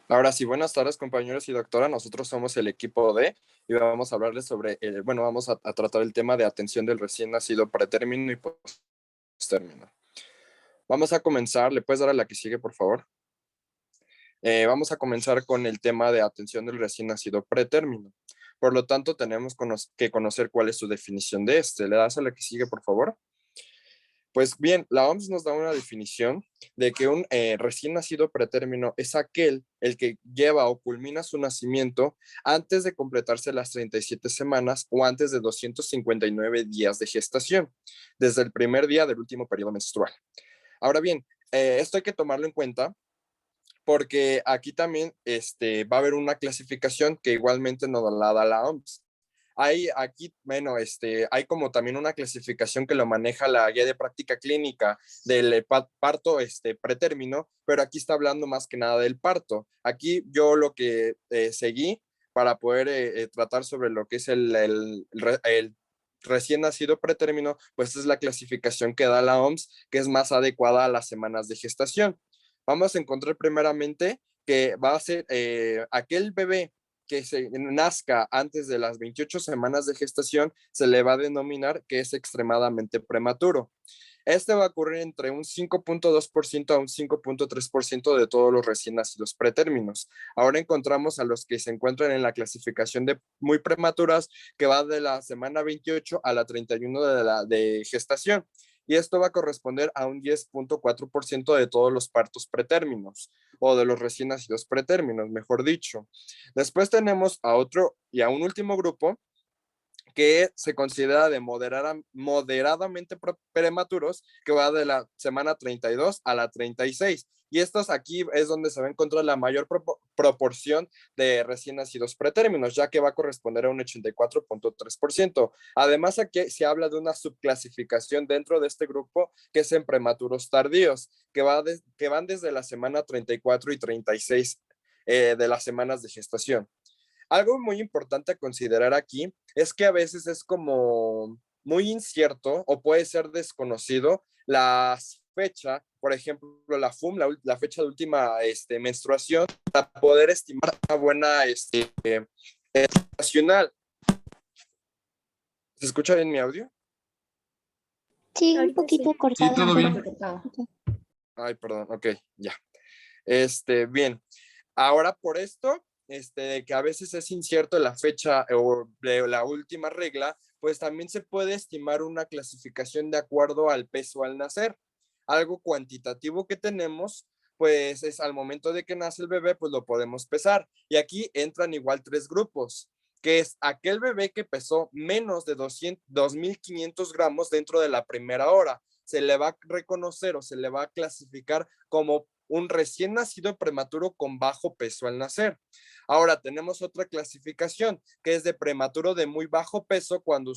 Ahora sí, buenas tardes compañeros y doctora, nosotros somos el equipo D y vamos a hablarles sobre, vamos a tratar el tema de atención del recién nacido pretérmino y postérmino. Vamos a comenzar, ¿le puedes dar a la que sigue por favor? Vamos a comenzar con el tema de atención del recién nacido pretérmino. Por lo tanto, tenemos que conocer cuál es su definición de este. ¿Le das a la que sigue por favor? Pues bien, la OMS nos da una definición de que un recién nacido pretérmino es aquel el que lleva o culmina su nacimiento antes de completarse las 37 semanas o antes de 259 días de gestación, desde el primer día del último periodo menstrual. Ahora bien, esto hay que tomarlo en cuenta porque aquí también va a haber una clasificación que igualmente nos la da la OMS. Hay aquí, bueno, hay como también una clasificación que lo maneja la guía de práctica clínica del parto pretérmino, pero aquí está hablando más que nada del parto. Aquí yo lo que seguí para poder tratar sobre lo que es el recién nacido pretérmino, pues es la clasificación que da la OMS, que es más adecuada a las semanas de gestación. Vamos a encontrar primeramente que va a ser aquel bebé que se nazca antes de las 28 semanas de gestación, se le va a denominar que es extremadamente prematuro. Este va a ocurrir entre un 5.2% a un 5.3% de todos los recién nacidos pretérminos. Ahora encontramos a los que se encuentran en la clasificación de muy prematuras, que va de la semana 28 a la 31 de gestación. Y esto va a corresponder a un 10.4% de todos los partos pretérminos, o de los recién nacidos pretérminos, mejor dicho. Después tenemos a otro y a un último grupo que se considera de moderadamente prematuros, que va de la semana 32 a la 36. Y estos aquí es donde se va a encontrar la mayor proporción de recién nacidos pretérminos, ya que va a corresponder a un 84.3%. Además, aquí se habla de una subclasificación dentro de este grupo, que es en prematuros tardíos, que van desde la semana 34 y 36 de las semanas de gestación. Algo muy importante a considerar aquí es que a veces es como muy incierto o puede ser desconocido la fecha, por ejemplo, la FUM, la fecha de última menstruación, para poder estimar una buena nacional. ¿Se escucha bien mi audio? Sí, un Ahorita poquito sí. cortado, Sí, todo pero bien. Ay, perdón, ok, ya. Bien. Ahora por esto, de que a veces es incierto la fecha o de la última regla, pues también se puede estimar una clasificación de acuerdo al peso al nacer. Algo cuantitativo que tenemos, pues es al momento de que nace el bebé, pues lo podemos pesar. Y aquí entran igual tres grupos, que es aquel bebé que pesó menos de 2.500 gramos dentro de la primera hora. Se le va a reconocer o se le va a clasificar como un recién nacido prematuro con bajo peso al nacer. Ahora tenemos otra clasificación que es de prematuro de muy bajo peso cuando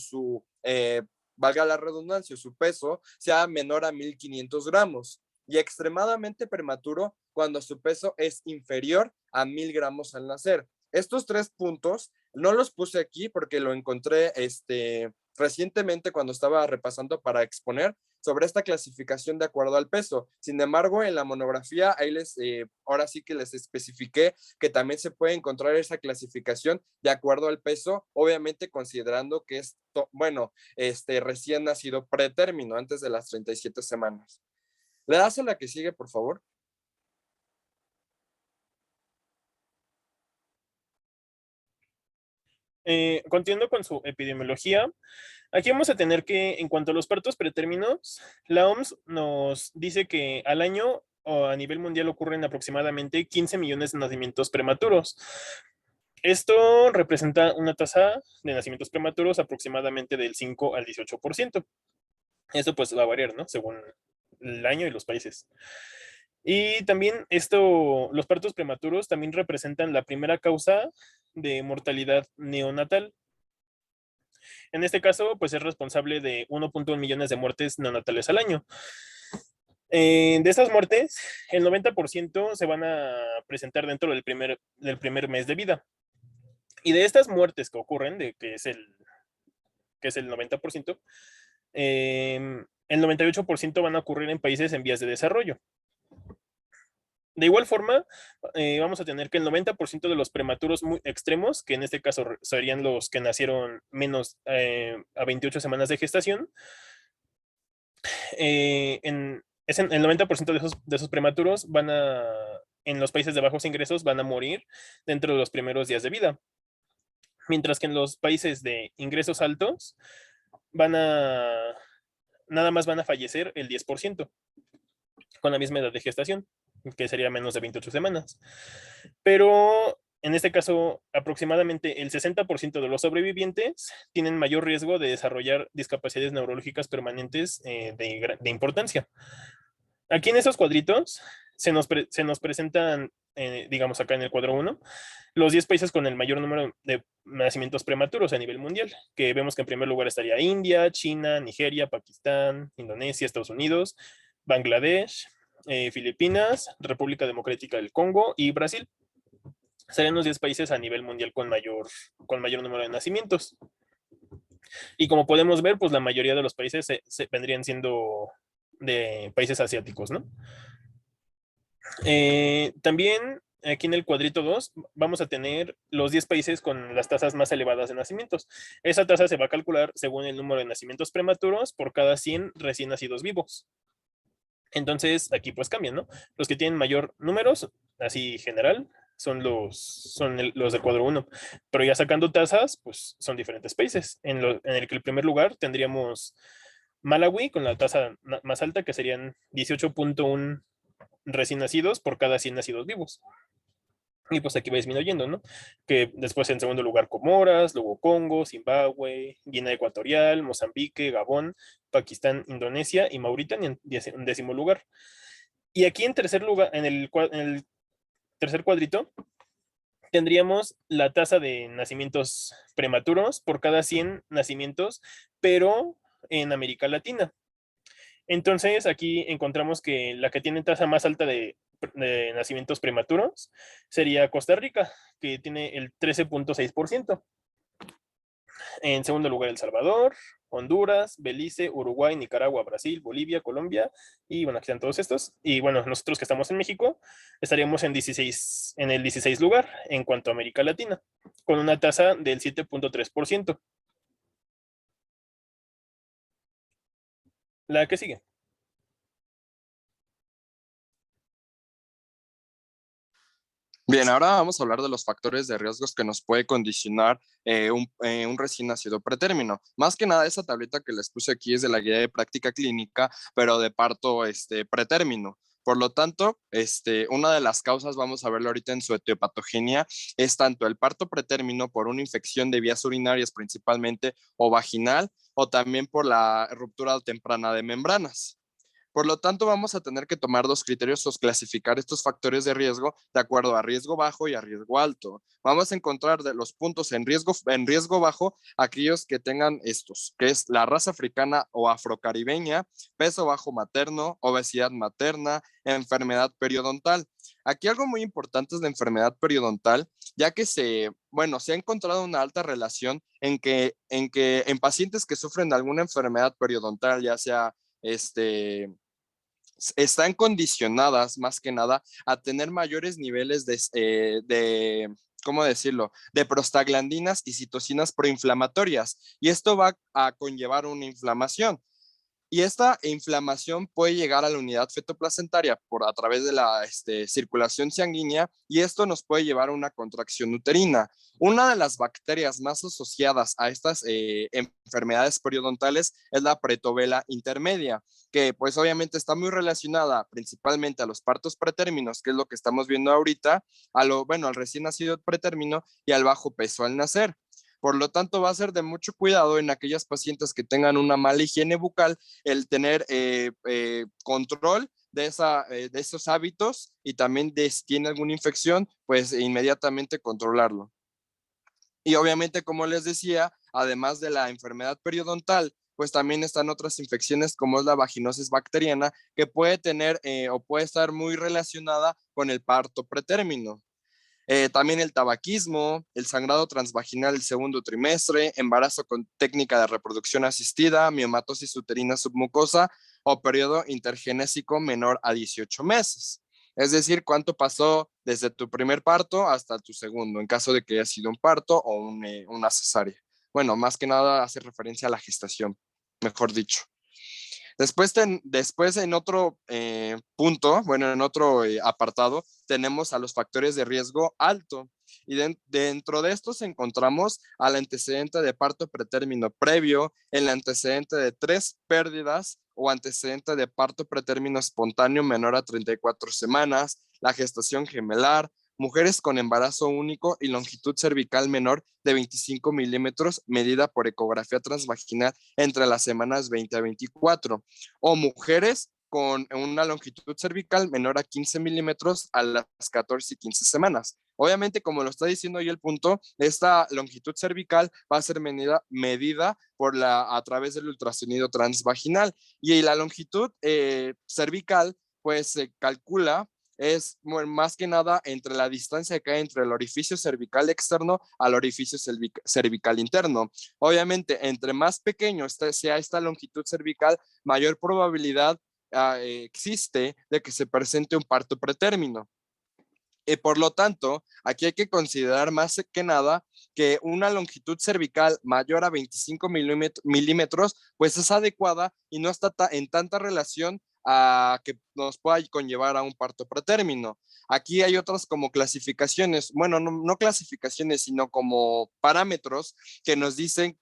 valga la redundancia, su peso sea menor a 1.500 gramos y extremadamente prematuro cuando su peso es inferior a 1.000 gramos al nacer. Estos tres puntos no los puse aquí porque lo encontré recientemente cuando estaba repasando para exponer sobre esta clasificación de acuerdo al peso. Sin embargo, en la monografía, ahora sí que les especifiqué que también se puede encontrar esa clasificación de acuerdo al peso, obviamente considerando que es, recién nacido pretérmino, antes de las 37 semanas. ¿Le das a la que sigue, por favor? Continuando con su epidemiología, aquí vamos a tener que, en cuanto a los partos pretérminos, la OMS nos dice que al año o a nivel mundial ocurren aproximadamente 15 millones de nacimientos prematuros. Esto representa una tasa de nacimientos prematuros aproximadamente del 5 al 18%. Esto pues va a variar, ¿no? Según el año y los países. Y también los partos prematuros también representan la primera causa de mortalidad neonatal. En este caso, pues es responsable de 1.1 millones de muertes neonatales al año. De estas muertes, el 90% se van a presentar dentro del primer mes de vida. Y de estas muertes que ocurren, que es el 90%, el 98% van a ocurrir en países en vías de desarrollo. De igual forma, vamos a tener que el 90% de los prematuros muy extremos, que en este caso serían los que nacieron menos a 28 semanas de gestación, el 90% de esos prematuros en los países de bajos ingresos van a morir dentro de los primeros días de vida. Mientras que en los países de ingresos altos nada más van a fallecer el 10% con la misma edad de gestación, que sería menos de 28 semanas. Pero en este caso, aproximadamente el 60% de los sobrevivientes tienen mayor riesgo de desarrollar discapacidades neurológicas permanentes de importancia. Aquí en esos cuadritos se nos presentan, digamos acá en el cuadro 1, los 10 países con el mayor número de nacimientos prematuros a nivel mundial, que vemos que en primer lugar estaría India, China, Nigeria, Pakistán, Indonesia, Estados Unidos, Bangladesh, Filipinas, República Democrática del Congo y Brasil. Serían los 10 países a nivel mundial con mayor número de nacimientos. Y como podemos ver, pues la mayoría de los países vendrían siendo de países asiáticos, ¿no? También aquí en el cuadrito 2 vamos a tener los 10 países con las tasas más elevadas de nacimientos. Esa tasa se va a calcular según el número de nacimientos prematuros por cada 100 recién nacidos vivos. Entonces aquí pues cambian, ¿no? Los que tienen mayor números, así general, son los del cuadro 1. Pero ya sacando tasas, pues son diferentes países. En el que el primer lugar tendríamos Malawi con la tasa más alta, que serían 18.1 recién nacidos por cada 100 nacidos vivos. Y pues aquí va disminuyendo, ¿no? Que después en segundo lugar Comoras, luego Congo, Zimbabue, Guinea Ecuatorial, Mozambique, Gabón, Pakistán, Indonesia y Mauritania en décimo lugar. Y aquí en tercer lugar, en el tercer cuadrito, tendríamos la tasa de nacimientos prematuros por cada 100 nacimientos, pero en América Latina. Entonces aquí encontramos que la que tiene tasa más alta de nacimientos prematuros sería Costa Rica, que tiene el 13.6%. En segundo lugar, El Salvador, Honduras, Belice, Uruguay, Nicaragua, Brasil, Bolivia, Colombia, y bueno, aquí están todos estos. Y bueno, nosotros que estamos en México, estaríamos en el 16 lugar en cuanto a América Latina, con una tasa del 7.3%. La que sigue. Bien, ahora vamos a hablar de los factores de riesgos que nos puede condicionar un recién nacido pretérmino. Más que nada, esa tableta que les puse aquí es de la guía de práctica clínica, pero de parto pretérmino. Por lo tanto, una de las causas, vamos a verlo ahorita en su etiopatogenia, es tanto el parto pretérmino por una infección de vías urinarias principalmente o vaginal, o también por la ruptura temprana de membranas. Por lo tanto, vamos a tener que tomar dos criterios o clasificar estos factores de riesgo de acuerdo a riesgo bajo y a riesgo alto. Vamos a encontrar de los puntos en riesgo bajo aquellos que tengan estos, que es la raza africana o afrocaribeña, peso bajo materno, obesidad materna, enfermedad periodontal. Aquí algo muy importante es la enfermedad periodontal, ya que se ha encontrado una alta relación en pacientes que sufren de alguna enfermedad periodontal, ya sea están condicionadas más que nada a tener mayores niveles ¿cómo decirlo?, de prostaglandinas y citocinas proinflamatorias, y esto va a conllevar una inflamación. Y esta inflamación puede llegar a la unidad fetoplacentaria a través de la circulación sanguínea, y esto nos puede llevar a una contracción uterina. Una de las bacterias más asociadas a estas enfermedades periodontales es la Pretobella intermedia, que pues obviamente está muy relacionada principalmente a los partos pretérminos, que es lo que estamos viendo ahorita, al recién nacido pretérmino y al bajo peso al nacer. Por lo tanto, va a ser de mucho cuidado en aquellas pacientes que tengan una mala higiene bucal el tener control de esos hábitos, y también si tiene alguna infección, pues inmediatamente controlarlo. Y obviamente, como les decía, además de la enfermedad periodontal, pues también están otras infecciones como es la vaginosis bacteriana, que puede tener o puede estar muy relacionada con el parto pretérmino. También el tabaquismo, el sangrado transvaginal el segundo trimestre, embarazo con técnica de reproducción asistida, miomatosis uterina submucosa o periodo intergenésico menor a 18 meses. Es decir, cuánto pasó desde tu primer parto hasta tu segundo, en caso de que haya sido un parto o una cesárea. Bueno, más que nada hace referencia a la gestación, mejor dicho. Después en otro punto, bueno, en otro apartado, tenemos a los factores de riesgo alto. Y dentro de estos encontramos al antecedente de parto pretérmino previo, el antecedente de 3 pérdidas o antecedente de parto pretérmino espontáneo menor a 34 semanas, la gestación gemelar, mujeres con embarazo único y longitud cervical menor de 25 milímetros medida por ecografía transvaginal entre las semanas 20 a 24, o mujeres con una longitud cervical menor a 15 milímetros a las 14 y 15 semanas. Obviamente, como lo está diciendo ahí el punto, esta longitud cervical va a ser medida a través del ultrasonido transvaginal, y la longitud cervical pues se calcula es más que nada entre la distancia que hay entre el orificio cervical externo al orificio cervical interno. Obviamente, entre más pequeño sea esta longitud cervical, mayor probabilidad existe de que se presente un parto pretérmino. Por lo tanto, aquí hay que considerar más que nada que una longitud cervical mayor a 25 milímetros, pues es adecuada y no está en tanta relación a que nos pueda conllevar a un parto pretérmino. Aquí hay otras como clasificaciones, bueno, no clasificaciones, sino como parámetros que nos dicen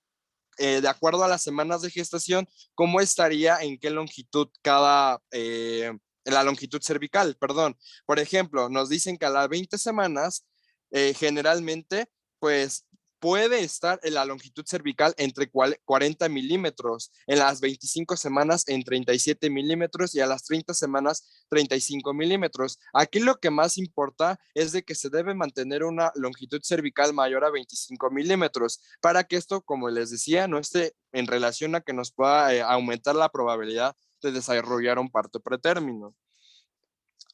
de acuerdo a las semanas de gestación, cómo estaría en qué longitud la longitud cervical, perdón. Por ejemplo, nos dicen que a las 20 semanas, generalmente, pues puede estar en la longitud cervical entre 40 milímetros, en las 25 semanas en 37 milímetros y a las 30 semanas 35 milímetros. Aquí lo que más importa es de que se debe mantener una longitud cervical mayor a 25 milímetros para que esto, como les decía, no esté en relación a que nos pueda aumentar la probabilidad de desarrollar un parto pretérmino.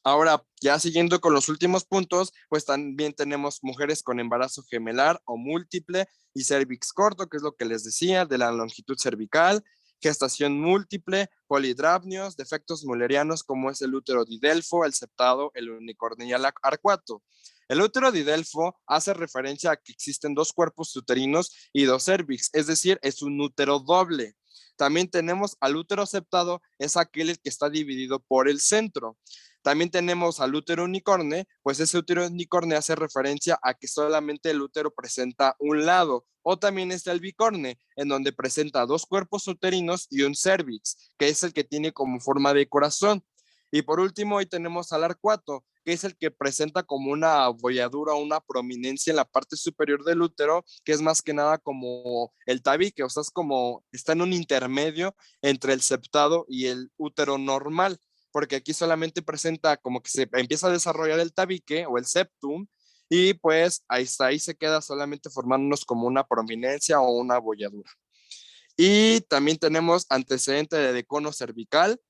Ahora, ya siguiendo con los últimos puntos, pues también tenemos mujeres con embarazo gemelar o múltiple y cervix corto, que es lo que les decía, de la longitud cervical, gestación múltiple, polidrapnios, defectos mullerianos como es el útero didelfo, el septado, el unicornio y el arcuato. El útero didelfo hace referencia a que existen 2 cuerpos uterinos y 2 cervix, es decir, es un útero doble. También tenemos al útero septado, es aquel que está dividido por el centro. También tenemos al útero unicorne, pues ese útero unicorne hace referencia a que solamente el útero presenta un lado. O también está el bicorne, en donde presenta 2 cuerpos uterinos y un cervix, que es el que tiene como forma de corazón. Y por último, hoy tenemos al arcuato, que es el que presenta como una abolladura o una prominencia en la parte superior del útero, que es más que nada como el tabique, o sea, está en un intermedio entre el septado y el útero normal, porque aquí solamente presenta como que se empieza a desarrollar el tabique o el septum, y pues ahí está, ahí se queda solamente formándonos como una prominencia o una abolladura. Y también tenemos antecedente de decono cervical.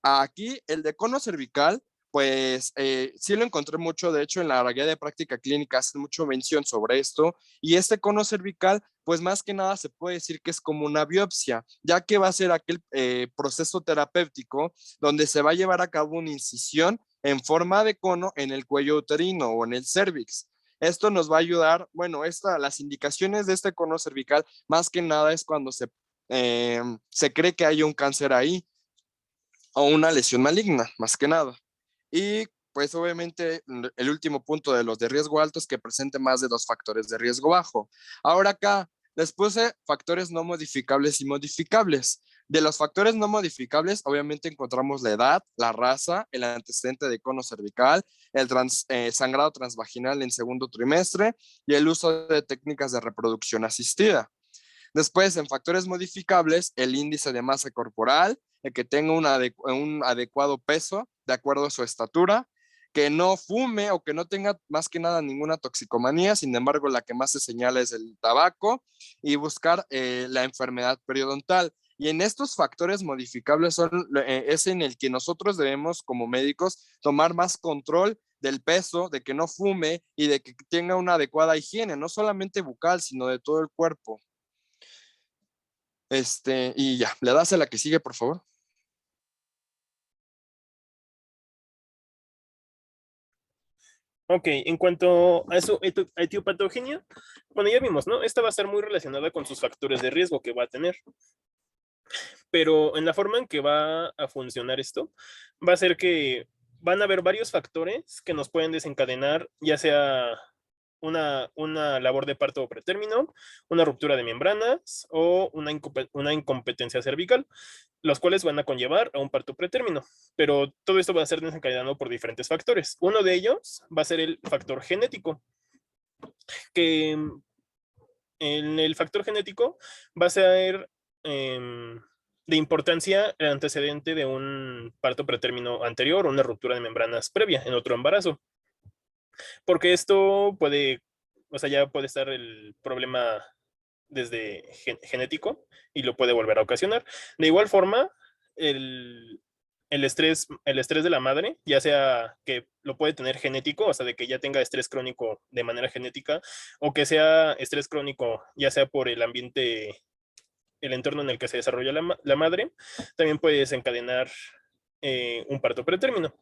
Aquí el decono cervical, pues sí lo encontré mucho, de hecho en la guía de práctica clínica hace mucho mención sobre esto, y este cono cervical, pues más que nada se puede decir que es como una biopsia, ya que va a ser aquel proceso terapéutico donde se va a llevar a cabo una incisión en forma de cono en el cuello uterino o en el cervix. Esto nos va a ayudar, bueno, las indicaciones de este cono cervical más que nada es cuando se cree que hay un cáncer ahí o una lesión maligna, más que nada. Y pues obviamente el último punto de los de riesgo alto es que presente más de 2 factores de riesgo bajo. Ahora acá les puse factores no modificables y modificables. De los factores no modificables, obviamente encontramos la edad, la raza, el antecedente de cono cervical, el sangrado transvaginal en segundo trimestre y el uso de técnicas de reproducción asistida. Después, en factores modificables, el índice de masa corporal, el que tenga un adecuado peso de acuerdo a su estatura, que no fume o que no tenga más que nada ninguna toxicomanía, sin embargo, la que más se señala es el tabaco, y buscar la enfermedad periodontal. Y en estos factores modificables es en el que nosotros debemos como médicos tomar más control del peso, de que no fume y de que tenga una adecuada higiene, no solamente bucal, sino de todo el cuerpo. Y ya, le das a la que sigue, por favor. Ok, en cuanto a su etiopatogenia, bueno, ya vimos, ¿no? Esta va a estar muy relacionada con sus factores de riesgo que va a tener. Pero en la forma en que va a funcionar esto, va a ser que van a haber varios factores que nos pueden desencadenar, ya sea una labor de parto o pretérmino, una ruptura de membranas o una incompetencia cervical, los cuales van a conllevar a un parto pretérmino. Pero todo esto va a ser desencadenado por diferentes factores. Uno de ellos va a ser el factor genético, que en el factor genético va a ser de importancia el antecedente de un parto pretérmino anterior o una ruptura de membranas previa en otro embarazo. Porque esto puede, o sea, ya puede estar el problema desde genético y lo puede volver a ocasionar. De igual forma, el estrés de la madre, ya sea que lo puede tener genético, o sea, de que ya tenga estrés crónico de manera genética, o que sea estrés crónico, ya sea por el ambiente, el entorno en el que se desarrolla la madre, también puede desencadenar un parto pretérmino.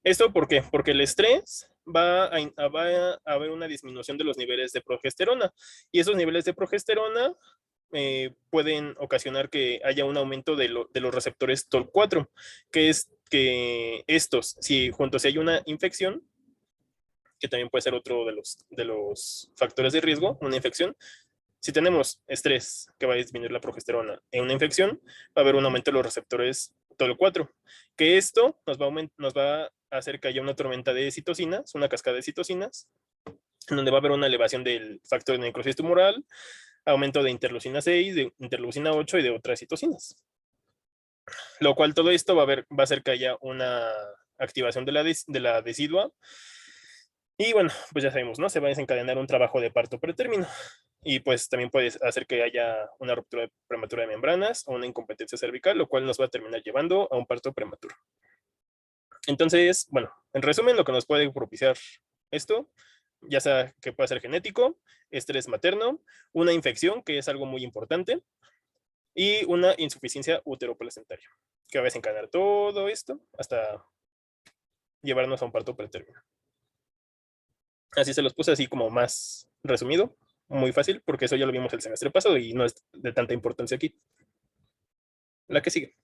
¿Esto por qué? Porque el estrés va a haber una disminución de los niveles de progesterona, y esos niveles de progesterona pueden ocasionar que haya un aumento de los receptores TOL4, que es que estos, si hay una infección, que también puede ser otro de los factores de riesgo, una infección. Si tenemos estrés que va a disminuir la progesterona en una infección, va a haber un aumento de los receptores TOL4, que esto nos va a hacer que haya una tormenta de citocinas, una cascada de citocinas, en donde va a haber una elevación del factor de necrosis tumoral, aumento de interleucina 6, de interleucina 8 y de otras citocinas. Lo cual todo esto va a hacer que haya una activación de la decidua. Y bueno, pues ya sabemos, ¿no? Se va a desencadenar un trabajo de parto pretérmino. Y pues también puede hacer que haya una ruptura prematura de membranas o una incompetencia cervical, lo cual nos va a terminar llevando a un parto prematuro. Entonces, bueno, en resumen, lo que nos puede propiciar esto, ya sea que pueda ser genético, estrés materno, una infección, que es algo muy importante, y una insuficiencia uteroplacentaria, que va a desencadenar todo esto hasta llevarnos a un parto pretérmino. Así se los puse así como más resumido, muy fácil, porque eso ya lo vimos el semestre pasado y no es de tanta importancia aquí. La que sigue.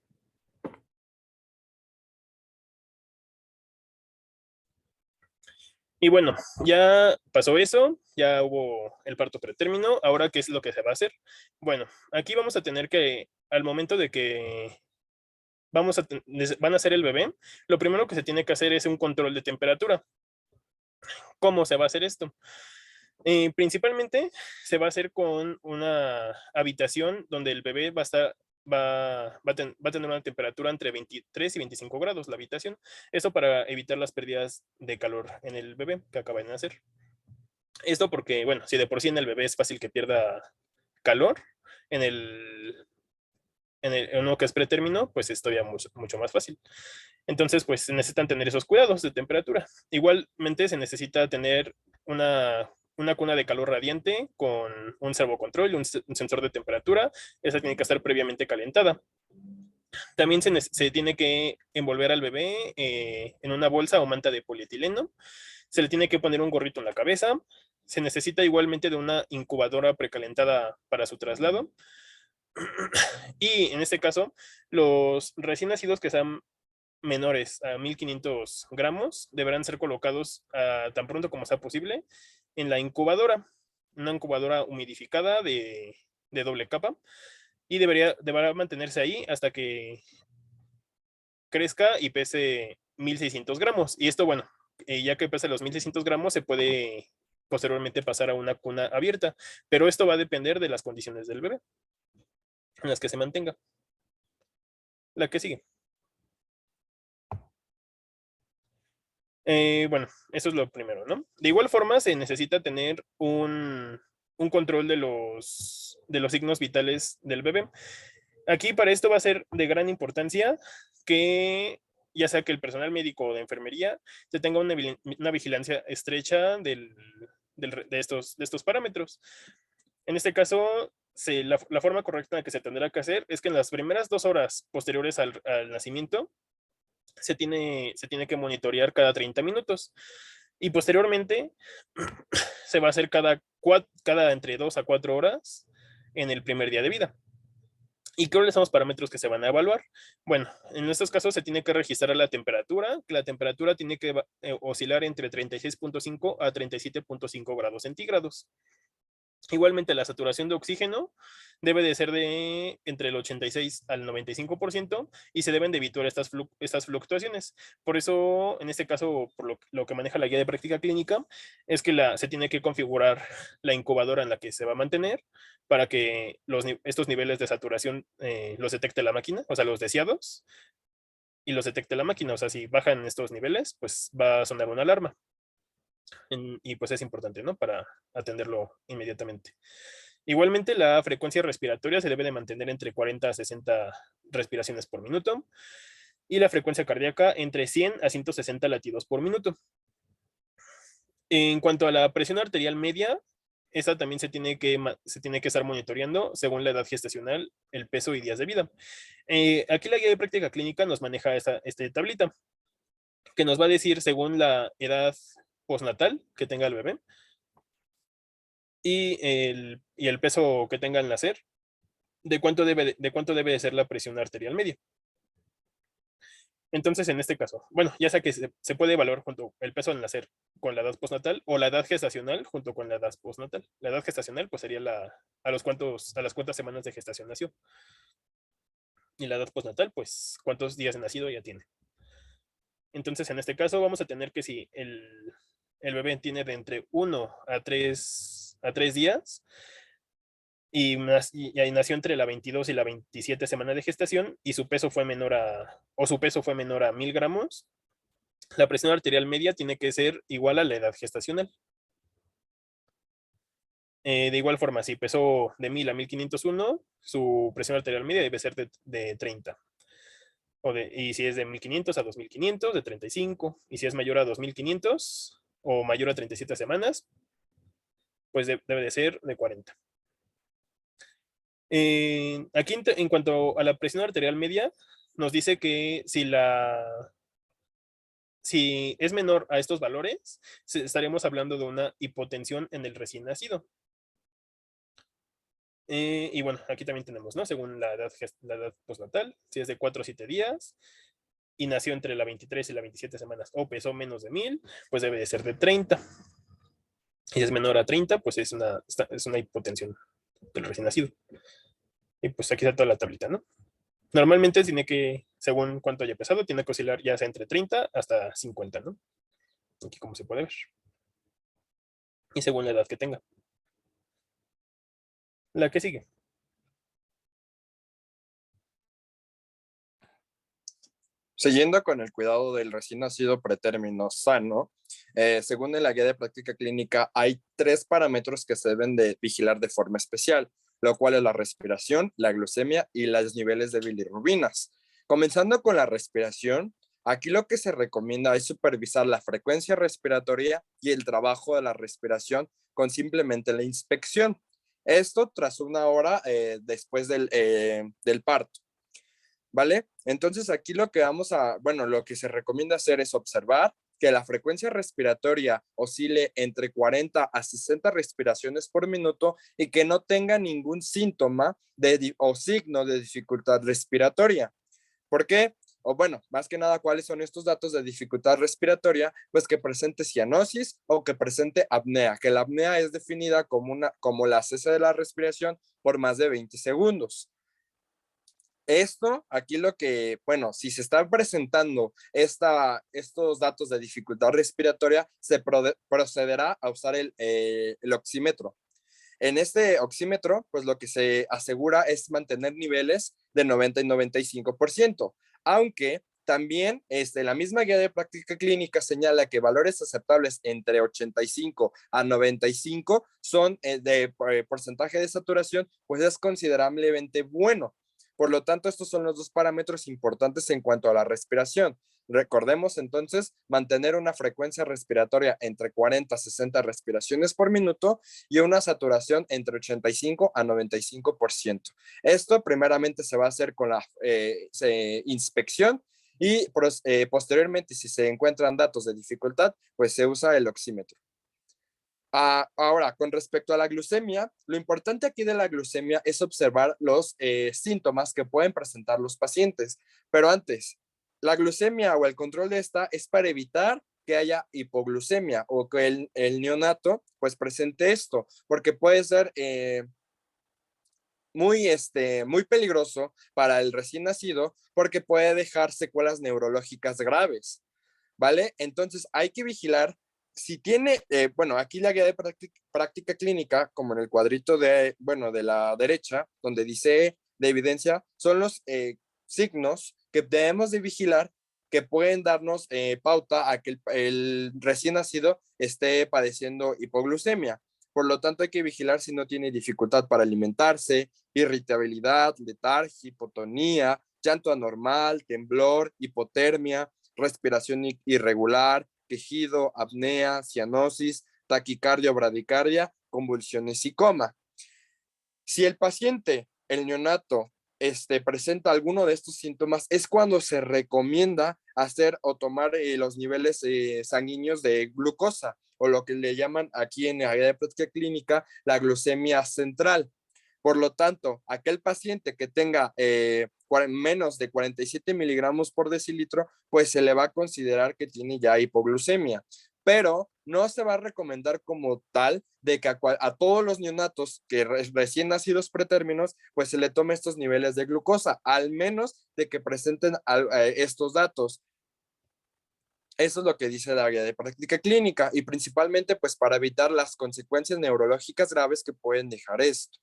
Y bueno, ya pasó eso, ya hubo el parto pretérmino. Ahora, ¿qué es lo que se va a hacer? Bueno, aquí vamos a tener que, al momento de que van a hacer el bebé, lo primero que se tiene que hacer es un control de temperatura. ¿Cómo se va a hacer esto? Principalmente se va a hacer con una habitación donde el bebé va a tener una temperatura entre 23 y 25 grados la habitación. Esto para evitar las pérdidas de calor en el bebé que acaba de nacer. Esto porque, bueno, si de por sí en el bebé es fácil que pierda calor, en uno que es pretérmino, pues es todavía mucho más fácil. Entonces, pues se necesitan tener esos cuidados de temperatura. Igualmente se necesita tener una cuna de calor radiante con un servocontrol y un sensor de temperatura. Esa tiene que estar previamente calentada. También se tiene que envolver al bebé en una bolsa o manta de polietileno. Se le tiene que poner un gorrito en la cabeza. Se necesita igualmente de una incubadora precalentada para su traslado. Y en este caso, los recién nacidos que sean menores a 1500 gramos deberán ser colocados tan pronto como sea posible en la incubadora, una incubadora humidificada de doble capa, y deberá mantenerse ahí hasta que crezca y pese 1600 gramos. Y esto, bueno, ya que pese los 1600 gramos, se puede posteriormente pasar a una cuna abierta, pero esto va a depender de las condiciones del bebé en las que se mantenga. La que sigue. Bueno, eso es lo primero, ¿no? De igual forma, se necesita tener un control de los signos vitales del bebé. Aquí para esto va a ser de gran importancia que ya sea que el personal médico o de enfermería se tenga una vigilancia estrecha de estos parámetros. En este caso, la forma correcta que se tendrá que hacer es que en las primeras 2 horas posteriores al nacimiento se tiene que monitorear cada 30 minutos. Y posteriormente se va a hacer cada entre 2 a 4 horas en el primer día de vida. ¿Y cuáles son los parámetros que se van a evaluar? Bueno, en estos casos se tiene que registrar la temperatura, que la temperatura tiene que oscilar entre 36.5 a 37.5 grados centígrados. Igualmente, la saturación de oxígeno debe de ser de entre el 86 al 95% y se deben de evitar estas fluctuaciones. Por eso, en este caso, por lo que maneja la guía de práctica clínica, es que se tiene que configurar la incubadora en la que se va a mantener para que estos niveles de saturación los detecte la máquina, o sea, los deseados, y los detecte la máquina. O sea, si bajan estos niveles, pues va a sonar una alarma. Y pues es importante, ¿no? Para atenderlo inmediatamente. Igualmente, la frecuencia respiratoria se debe de mantener entre 40 a 60 respiraciones por minuto y la frecuencia cardíaca entre 100 a 160 latidos por minuto. En cuanto a la presión arterial media, esa también se tiene que estar monitoreando según la edad gestacional, el peso y días de vida. Aquí la guía de práctica clínica nos maneja esta tablita que nos va a decir según la edad postnatal que tenga el bebé y el peso que tenga al nacer, de cuánto debe de ser la presión arterial media. Entonces, en este caso, bueno, ya sea que se puede evaluar junto el peso al nacer con la edad postnatal o la edad gestacional junto con la edad postnatal. La edad gestacional pues sería a las cuántas semanas de gestación nació. Y la edad postnatal, pues cuántos días de nacido ya tiene. Entonces, en este caso vamos a tener que si el bebé tiene de entre 1 a 3 días y nació entre la 22 y la 27 semana de gestación y su peso fue menor a 1000 gramos, la presión arterial media tiene que ser igual a la edad gestacional. De igual forma, si pesó de 1000 a 1501, su presión arterial media debe ser de 30. Y si es de 1500 a 2500, de 35. Y si es mayor a 2500 o mayor a 37 semanas, pues debe de ser de 40. Aquí en cuanto a la presión arterial media, nos dice que si es menor a estos valores, estaremos hablando de una hipotensión en el recién nacido. Y bueno, aquí también tenemos, ¿no? Según la edad postnatal, si es de 4 a 7 días y nació entre la 23 y la 27 semanas o pesó menos de 1000, pues debe de ser de 30. Si es menor a 30, pues es una hipotensión del recién nacido. Y pues aquí está toda la tablita, ¿no? Normalmente tiene que, según cuánto haya pesado, tiene que oscilar ya sea entre 30 hasta 50, ¿no? Aquí como se puede ver. Y según la edad que tenga. La que sigue. Siguiendo con el cuidado del recién nacido pretérmino sano, según la guía de práctica clínica, hay 3 parámetros que se deben de vigilar de forma especial, lo cual es la respiración, la glucemia y los niveles de bilirrubinas. Comenzando con la respiración, aquí lo que se recomienda es supervisar la frecuencia respiratoria y el trabajo de la respiración con simplemente la inspección. Esto tras una hora después del parto. ¿Vale? Entonces aquí lo que se recomienda hacer es observar que la frecuencia respiratoria oscile entre 40 a 60 respiraciones por minuto y que no tenga ningún síntoma o signo de dificultad respiratoria. ¿Por qué? O bueno, más que nada, ¿cuáles son estos datos de dificultad respiratoria? Pues que presente cianosis o que presente apnea, que la apnea es definida como la cese de la respiración por más de 20 segundos. Esto, aquí si se están presentando estos datos de dificultad respiratoria, se procederá a usar el oxímetro. En este oxímetro, pues lo que se asegura es mantener niveles de 90 y 95%, aunque también la misma guía de práctica clínica señala que valores aceptables entre 85 a 95 son de porcentaje de saturación, pues es considerablemente bueno. Por lo tanto, estos son los 2 parámetros importantes en cuanto a la respiración. Recordemos entonces mantener una frecuencia respiratoria entre 40 a 60 respiraciones por minuto y una saturación entre 85 a 95%. Esto primeramente se va a hacer con la inspección y posteriormente, si se encuentran datos de dificultad, pues se usa el oxímetro. Ahora, con respecto a la glucemia, lo importante aquí de la glucemia es observar los síntomas que pueden presentar los pacientes. Pero antes, la glucemia o el control de esta es para evitar que haya hipoglucemia o que el neonato pues presente esto, porque puede ser muy peligroso para el recién nacido porque puede dejar secuelas neurológicas graves, ¿vale? Entonces hay que vigilar si tiene, aquí la guía de práctica clínica, como en el cuadrito de la derecha, donde dice de evidencia, son los signos que debemos de vigilar que pueden darnos pauta a que el recién nacido esté padeciendo hipoglucemia. Por lo tanto, hay que vigilar si no tiene dificultad para alimentarse, irritabilidad, letargia, hipotonía, llanto anormal, temblor, hipotermia, respiración irregular, quejido, apnea, cianosis, taquicardia o bradicardia, convulsiones y coma. Si el paciente, el neonato, presenta alguno de estos síntomas, es cuando se recomienda hacer o tomar los niveles sanguíneos de glucosa, o lo que le llaman aquí en la área de práctica clínica la glucemia central. Por lo tanto, aquel paciente que tenga menos de 47 miligramos por decilitro, pues se le va a considerar que tiene ya hipoglucemia. Pero no se va a recomendar como tal de que a todos los neonatos que recién nacidos pretérminos, pues se le tome estos niveles de glucosa, al menos de que presenten estos datos. Eso es lo que dice la guía de práctica clínica y principalmente pues para evitar las consecuencias neurológicas graves que pueden dejar esto.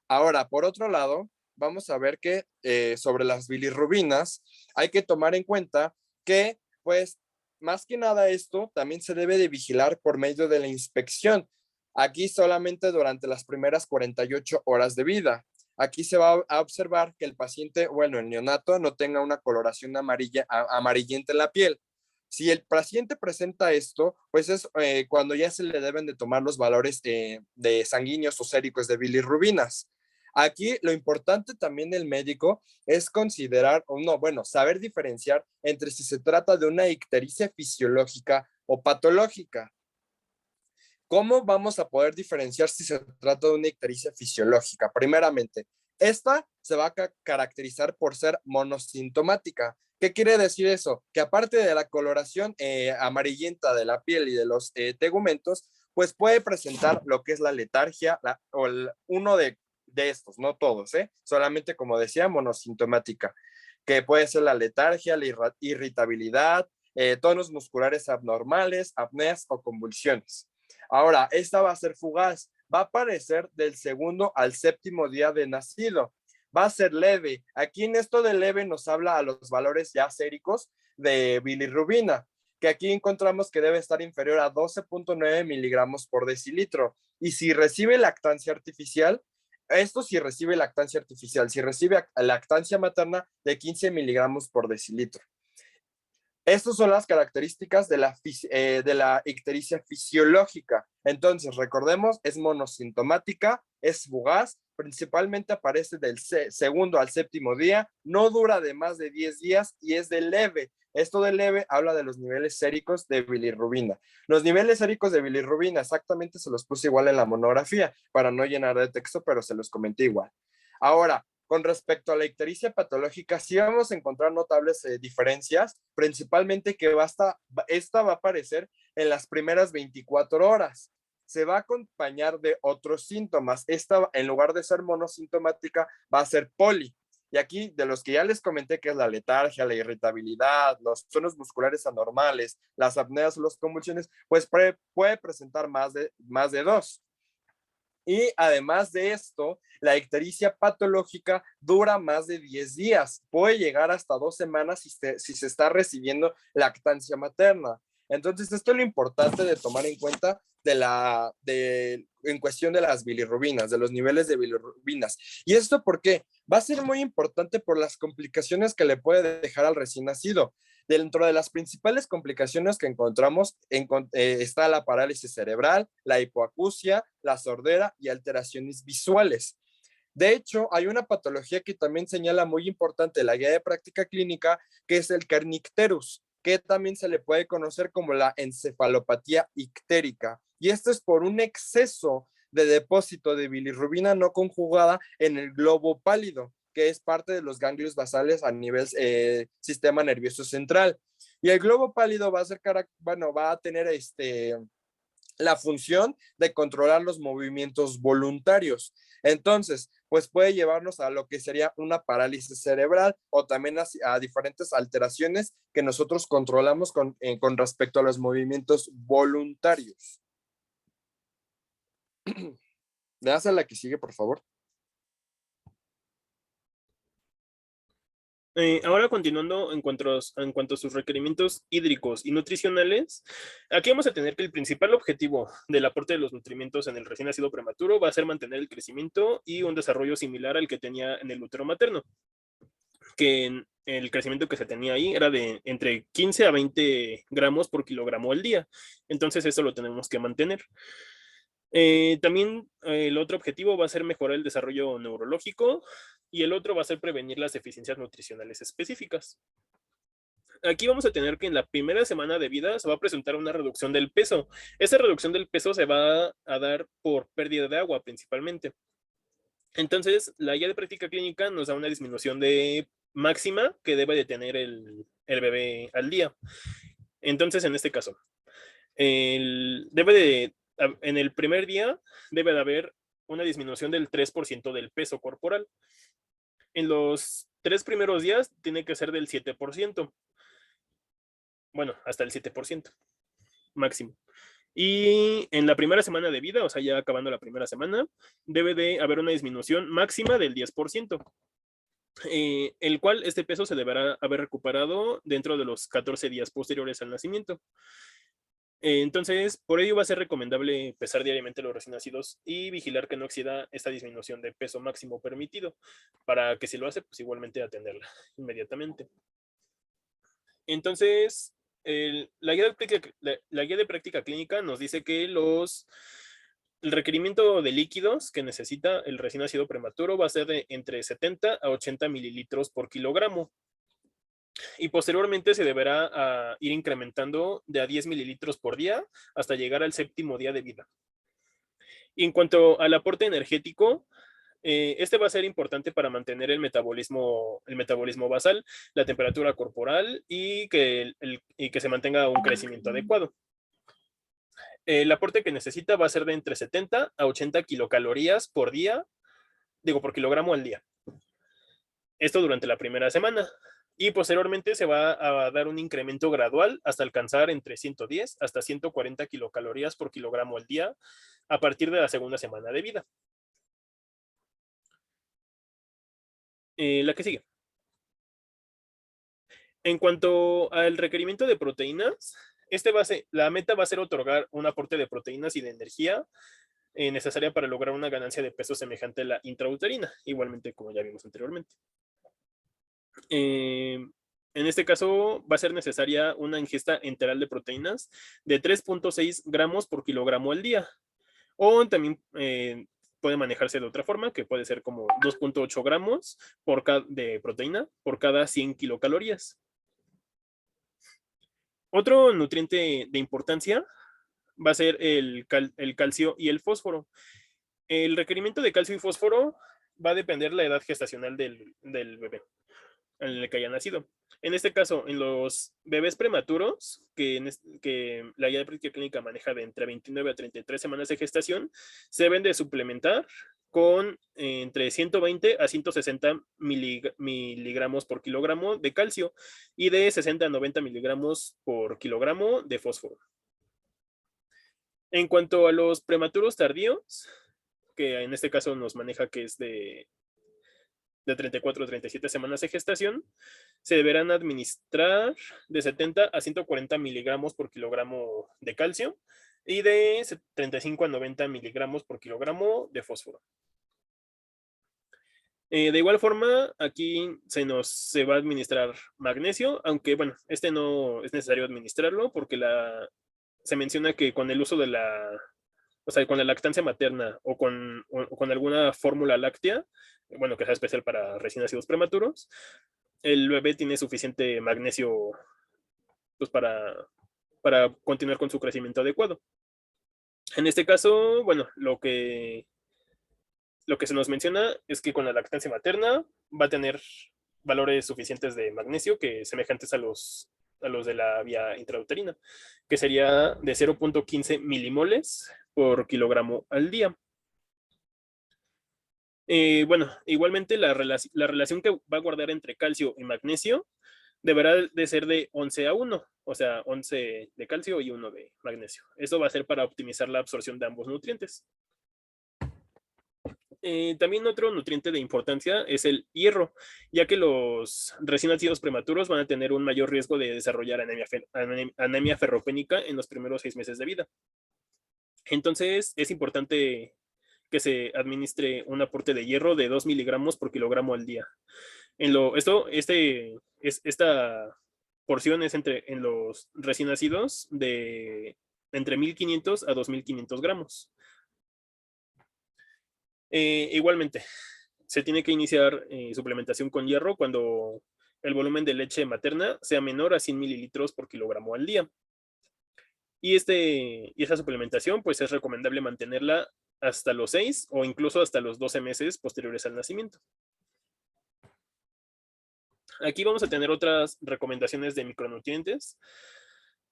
Ahora, por otro lado, vamos a ver que sobre las bilirrubinas hay que tomar en cuenta que, pues, más que nada esto también se debe de vigilar por medio de la inspección. Aquí solamente durante las primeras 48 horas de vida. Aquí se va a observar que el paciente, el neonato, no tenga una coloración amarillenta en la piel. Si el paciente presenta esto, pues es cuando ya se le deben de tomar los valores de sanguíneos o séricos de bilirrubinas. Aquí lo importante también del médico es considerar, saber diferenciar entre si se trata de una ictericia fisiológica o patológica. ¿Cómo vamos a poder diferenciar si se trata de una ictericia fisiológica? Primeramente, esta se va a caracterizar por ser monosintomática. ¿Qué quiere decir eso? Que aparte de la coloración amarillenta de la piel y de los tegumentos, pues puede presentar lo que es la letargia uno de estos, no todos, solamente como decía, monosintomática, que puede ser la letargia, la irritabilidad, tonos musculares abnormales, apneas o convulsiones. Ahora, esta va a ser fugaz, va a aparecer del segundo al séptimo día de nacido, va a ser leve. Aquí en esto de leve nos habla a los valores ya séricos de bilirrubina, que aquí encontramos que debe estar inferior a 12.9 miligramos por decilitro. Y si recibe lactancia artificial, esto si recibe lactancia artificial, si recibe lactancia materna de 15 miligramos por decilitro. Estas son las características de la ictericia fisiológica. Entonces, recordemos, es monosintomática, es fugaz, principalmente aparece del segundo al séptimo día, no dura de más de 10 días y es de leve. Esto de leve habla de los niveles séricos de bilirrubina. Los niveles séricos de bilirrubina exactamente se los puse igual en la monografía para no llenar de texto, pero se los comenté igual. Ahora, con respecto a la ictericia patológica, sí vamos a encontrar notables diferencias, principalmente que esta va a aparecer en las primeras 24 horas. Se va a acompañar de otros síntomas. Esta, en lugar de ser monosintomática, va a ser poli. Y aquí, de los que ya les comenté, que es la letargia, la irritabilidad, los tonos musculares anormales, las apneas o las convulsiones, pues puede presentar más de dos. Y además de esto, la ictericia patológica dura más de 10 días. Puede llegar hasta 2 semanas si se está recibiendo lactancia materna. Entonces, esto es lo importante de tomar en cuenta en cuestión de las bilirrubinas, de los niveles de bilirrubinas. ¿Y esto por qué? Va a ser muy importante por las complicaciones que le puede dejar al recién nacido. Dentro de las principales complicaciones que encontramos está la parálisis cerebral, la hipoacusia, la sordera y alteraciones visuales. De hecho, hay una patología que también señala muy importante la guía de práctica clínica, que es el kernicterus, que también se le puede conocer como la encefalopatía ictérica. Y esto es por un exceso de depósito de bilirrubina no conjugada en el globo pálido, que es parte de los ganglios basales a nivel sistema nervioso central. Y el globo pálido va a ser, bueno, va a tener la función de controlar los movimientos voluntarios. Entonces, pues puede llevarnos a lo que sería una parálisis cerebral o también a diferentes alteraciones que nosotros controlamos con respecto a los movimientos voluntarios. ¿Le das a la que sigue, por favor? Ahora continuando en cuanto a sus requerimientos hídricos y nutricionales, aquí vamos a tener que el principal objetivo del aporte de los nutrimentos en el recién nacido prematuro va a ser mantener el crecimiento y un desarrollo similar al que tenía en el útero materno, que el crecimiento que se tenía ahí era de entre 15 a 20 gramos por kilogramo al día. Entonces eso lo tenemos que mantener. También el otro objetivo va a ser mejorar el desarrollo neurológico y el otro va a ser prevenir las deficiencias nutricionales específicas. Aquí vamos a tener que en la primera semana de vida se va a presentar una reducción del peso. Esa reducción del peso se va a dar por pérdida de agua principalmente. Entonces, la guía de práctica clínica nos da una disminución de máxima que debe de tener el bebé al día. Entonces, en este caso, en el primer día debe de haber una disminución del 3% del peso corporal. En los 3 primeros días tiene que ser del 7%. Bueno, hasta el 7% máximo. Y en la primera semana de vida, o sea, ya acabando la primera semana, debe de haber una disminución máxima del 10%. El cual este peso se deberá haber recuperado dentro de los 14 días posteriores al nacimiento. Entonces, por ello va a ser recomendable pesar diariamente a los recién nacidos y vigilar que no exceda esta disminución de peso máximo permitido, para que si lo hace, pues igualmente atenderla inmediatamente. Entonces, la guía de práctica clínica nos dice que el requerimiento de líquidos que necesita el recién nacido prematuro va a ser de entre 70 a 80 mililitros por kilogramo. Y posteriormente se deberá ir incrementando de a 10 mililitros por día hasta llegar al 7º día de vida. Y en cuanto al aporte energético, este va a ser importante para mantener el metabolismo basal, la temperatura corporal y que se mantenga un crecimiento adecuado. El aporte que necesita va a ser de entre 70 a 80 kilocalorías por kilogramo al día. Esto durante la primera semana. Y posteriormente se va a dar un incremento gradual hasta alcanzar entre 110 hasta 140 kilocalorías por kilogramo al día a partir de la segunda semana de vida. La que sigue. En cuanto al requerimiento de proteínas, la meta va a ser otorgar un aporte de proteínas y de energía necesaria para lograr una ganancia de peso semejante a la intrauterina, igualmente como ya vimos anteriormente. En este caso va a ser necesaria una ingesta enteral de proteínas de 3.6 gramos por kilogramo al día. O también puede manejarse de otra forma, que puede ser como 2.8 gramos de proteína por cada 100 kilocalorías. Otro nutriente de importancia va a ser el calcio y el fósforo. El requerimiento de calcio y fósforo va a depender de la edad gestacional del bebé en el que haya nacido. En este caso, en los bebés prematuros, que la guía de práctica clínica maneja de entre 29 a 33 semanas de gestación, se deben de suplementar con entre 120 a 160 miligramos por kilogramo de calcio y de 60 a 90 miligramos por kilogramo de fósforo. En cuanto a los prematuros tardíos, que en este caso nos maneja que es de 34 a 37 semanas de gestación, se deberán administrar de 70 a 140 miligramos por kilogramo de calcio y de 35 a 90 miligramos por kilogramo de fósforo. De igual forma, aquí se va a administrar magnesio, aunque bueno, no es necesario administrarlo porque se menciona que con el uso de o sea, con la lactancia materna o con alguna fórmula láctea, bueno, que sea especial para recién nacidos prematuros, el bebé tiene suficiente magnesio pues, para continuar con su crecimiento adecuado. En este caso, bueno, lo que se nos menciona es que con la lactancia materna va a tener valores suficientes de magnesio que semejantes a los de la vía intrauterina, que sería de 0.15 milimoles por kilogramo al día. Bueno, igualmente la relación que va a guardar entre calcio y magnesio deberá de ser de 11:1, o sea, 11 de calcio y 1 de magnesio. Esto va a ser para optimizar la absorción de ambos nutrientes. También otro nutriente de importancia es el hierro, ya que los recién nacidos prematuros van a tener un mayor riesgo de desarrollar anemia ferropénica en los primeros 6 meses de vida. Entonces, es importante que se administre un aporte de hierro de 2 miligramos por kilogramo al día. Esta porción es en los recién nacidos de entre 1.500 a 2.500 gramos. Igualmente, se tiene que iniciar suplementación con hierro cuando el volumen de leche materna sea menor a 100 mililitros por kilogramo al día. Y esa suplementación, pues es recomendable mantenerla hasta los 6 o incluso hasta los 12 meses posteriores al nacimiento. Aquí vamos a tener otras recomendaciones de micronutrientes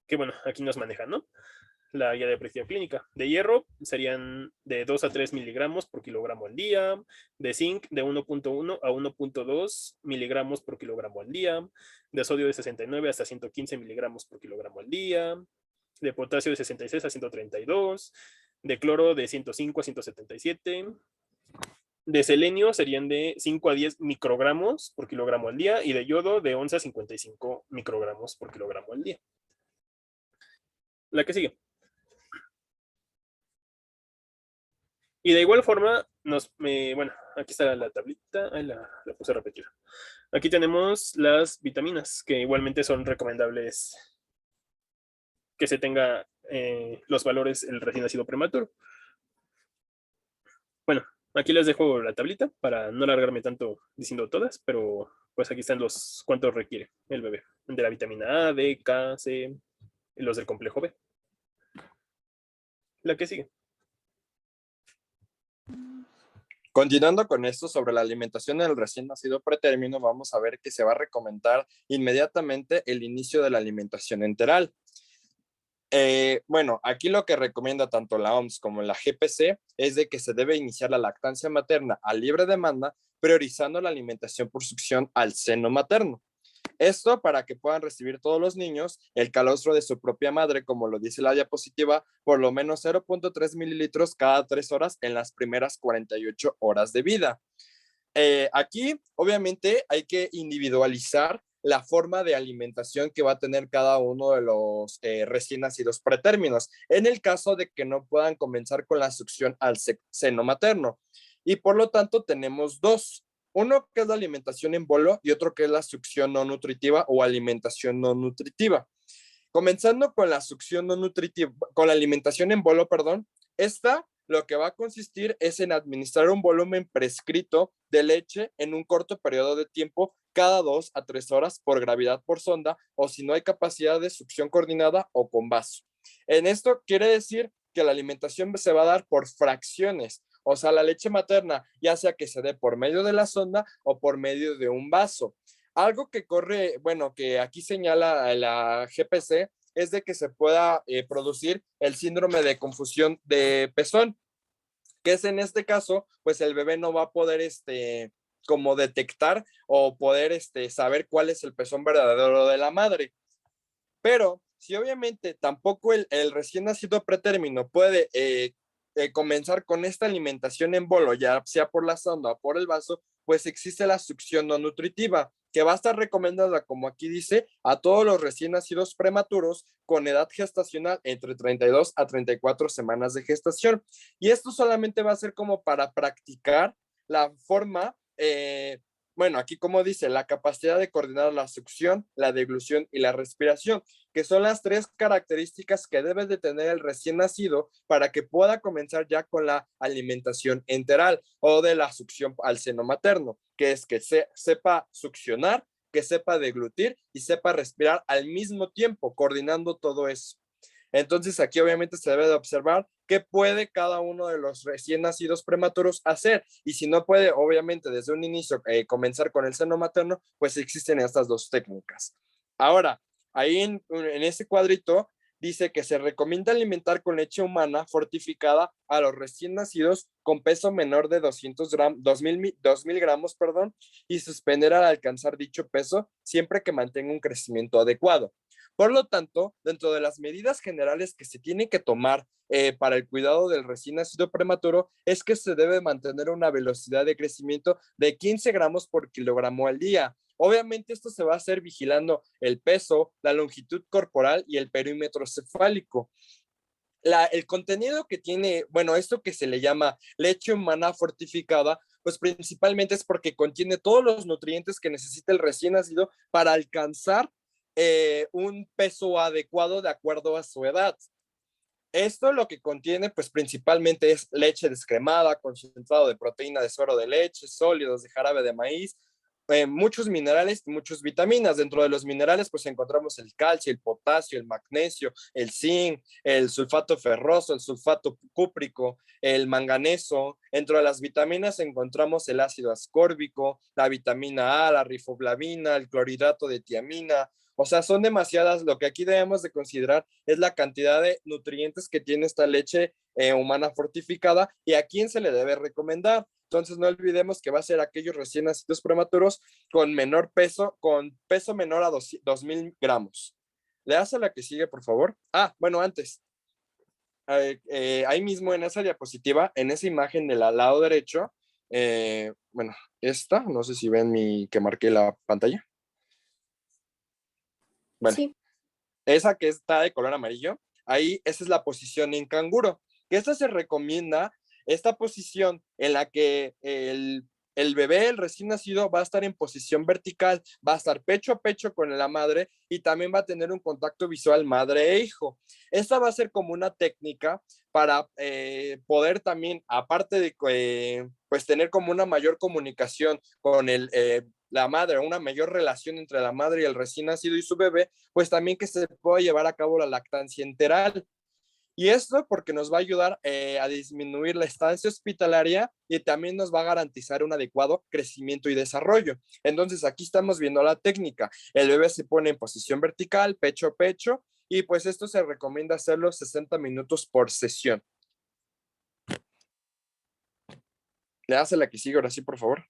que, bueno, aquí nos manejan, ¿no? La guía de prescripción clínica. De hierro serían de 2 a 3 miligramos por kilogramo al día. De zinc de 1.1 a 1.2 miligramos por kilogramo al día. De sodio de 69 hasta 115 miligramos por kilogramo al día. De potasio de 66 a 132. De cloro de 105 a 177. De selenio serían de 5 a 10 microgramos por kilogramo al día y de yodo de 11 a 55 microgramos por kilogramo al día. La que sigue. Y de igual forma, bueno, aquí está la tablita, la puse a repetir. Aquí tenemos las vitaminas, que igualmente son recomendables que se tenga los valores el recién nacido prematuro. Bueno, aquí les dejo la tablita para no alargarme tanto diciendo todas, pero pues aquí están los cuántos requiere el bebé. De la vitamina A, D, K, C, y los del complejo B. La que sigue. Continuando con esto sobre la alimentación del recién nacido pretérmino, vamos a ver que se va a recomendar inmediatamente el inicio de la alimentación enteral. Bueno, aquí lo que recomienda tanto la OMS como la GPC es de que se debe iniciar la lactancia materna a libre demanda, priorizando la alimentación por succión al seno materno. Esto para que puedan recibir todos los niños el calostro de su propia madre, como lo dice la diapositiva, por lo menos 0.3 mililitros cada 3 horas en las primeras 48 horas de vida. Aquí, obviamente, hay que individualizar la forma de alimentación que va a tener cada uno de los recién nacidos pretérminos, en el caso de que no puedan comenzar con la succión al seno materno. Y por lo tanto, tenemos dos. Uno que es la alimentación en bolo y otro que es la succión no nutritiva o alimentación no nutritiva. Comenzando con la succión no nutritiva, con la alimentación en bolo, perdón, esta lo que va a consistir es en administrar un volumen prescrito de leche en un corto periodo de tiempo cada 2 a 3 horas por gravidad por sonda o si no hay capacidad de succión coordinada o con vaso. En esto quiere decir que la alimentación se va a dar por fracciones. O sea, la leche materna, ya sea que se dé por medio de la sonda o por medio de un vaso. Algo que corre, bueno, que aquí señala la GPC, es de que se pueda producir el síndrome de confusión de pezón, que es en este caso, pues el bebé no va a poder como detectar o poder saber cuál es el pezón verdadero de la madre. Pero si obviamente tampoco el recién nacido pretérmino puede comenzar con esta alimentación en bolo, ya sea por la sonda o por el vaso, pues existe la succión no nutritiva, que va a estar recomendada, como aquí dice, a todos los recién nacidos prematuros con edad gestacional entre 32 a 34 semanas de gestación. Y esto solamente va a ser como para practicar la forma bueno, aquí como dice, la capacidad de coordinar la succión, la deglución y la respiración, que son las 3 características que debe de tener el recién nacido para que pueda comenzar ya con la alimentación enteral o de la succión al seno materno, que es que sepa succionar, que sepa deglutir y sepa respirar al mismo tiempo, coordinando todo eso. Entonces aquí obviamente se debe de observar qué puede cada uno de los recién nacidos prematuros hacer, y si no puede obviamente desde un inicio comenzar con el seno materno, pues existen estas 2 técnicas. Ahora, ahí en ese cuadrito dice que se recomienda alimentar con leche humana fortificada a los recién nacidos con peso menor de 2000 gramos, perdón, y suspender al alcanzar dicho peso siempre que mantenga un crecimiento adecuado. Por lo tanto, dentro de las medidas generales que se tienen que tomar para el cuidado del recién nacido prematuro, es que se debe mantener una velocidad de crecimiento de 15 gramos por kilogramo al día. Obviamente esto se va a hacer vigilando el peso, la longitud corporal y el perímetro cefálico. El contenido que tiene, bueno, esto que se le llama leche humana fortificada, pues principalmente es porque contiene todos los nutrientes que necesita el recién nacido para alcanzar un peso adecuado de acuerdo a su edad. Esto lo que contiene, pues principalmente es leche descremada, concentrado de proteína de suero de leche, sólidos de jarabe de maíz, muchos minerales y muchas vitaminas. Dentro de los minerales, pues encontramos el calcio, el potasio, el magnesio, el zinc, el sulfato ferroso, el sulfato cúprico, el manganeso. Dentro de las vitaminas encontramos el ácido ascórbico, la vitamina A, la riboflavina, el clorhidrato de tiamina. O sea, son demasiadas. Lo que aquí debemos de considerar es la cantidad de nutrientes que tiene esta leche humana fortificada y a quién se le debe recomendar. Entonces no olvidemos que va a ser aquellos recién nacidos prematuros con menor peso, con peso menor a 2000 gramos. Le das a la que sigue, por favor. Bueno, antes. Ahí mismo en esa diapositiva, en esa imagen del lado derecho, bueno, esta, no sé si ven que marqué la pantalla. Bueno, sí. Esa que está de color amarillo, ahí esa es la posición en canguro, que esta se recomienda, esta posición en la que el bebé, el recién nacido, va a estar en posición vertical, va a estar pecho a pecho con la madre y también va a tener un contacto visual madre e hijo. Esta va a ser como una técnica para poder también, aparte de pues tener como una mayor comunicación con la madre, una mayor relación entre la madre y el recién nacido y su bebé, pues también que se pueda llevar a cabo la lactancia enteral. Y esto porque nos va a ayudar a disminuir la estancia hospitalaria y también nos va a garantizar un adecuado crecimiento y desarrollo. Entonces aquí estamos viendo la técnica. El bebé se pone en posición vertical, pecho a pecho, y pues esto se recomienda hacerlo 60 minutos por sesión. Le das a la que sigue ahora sí, por favor.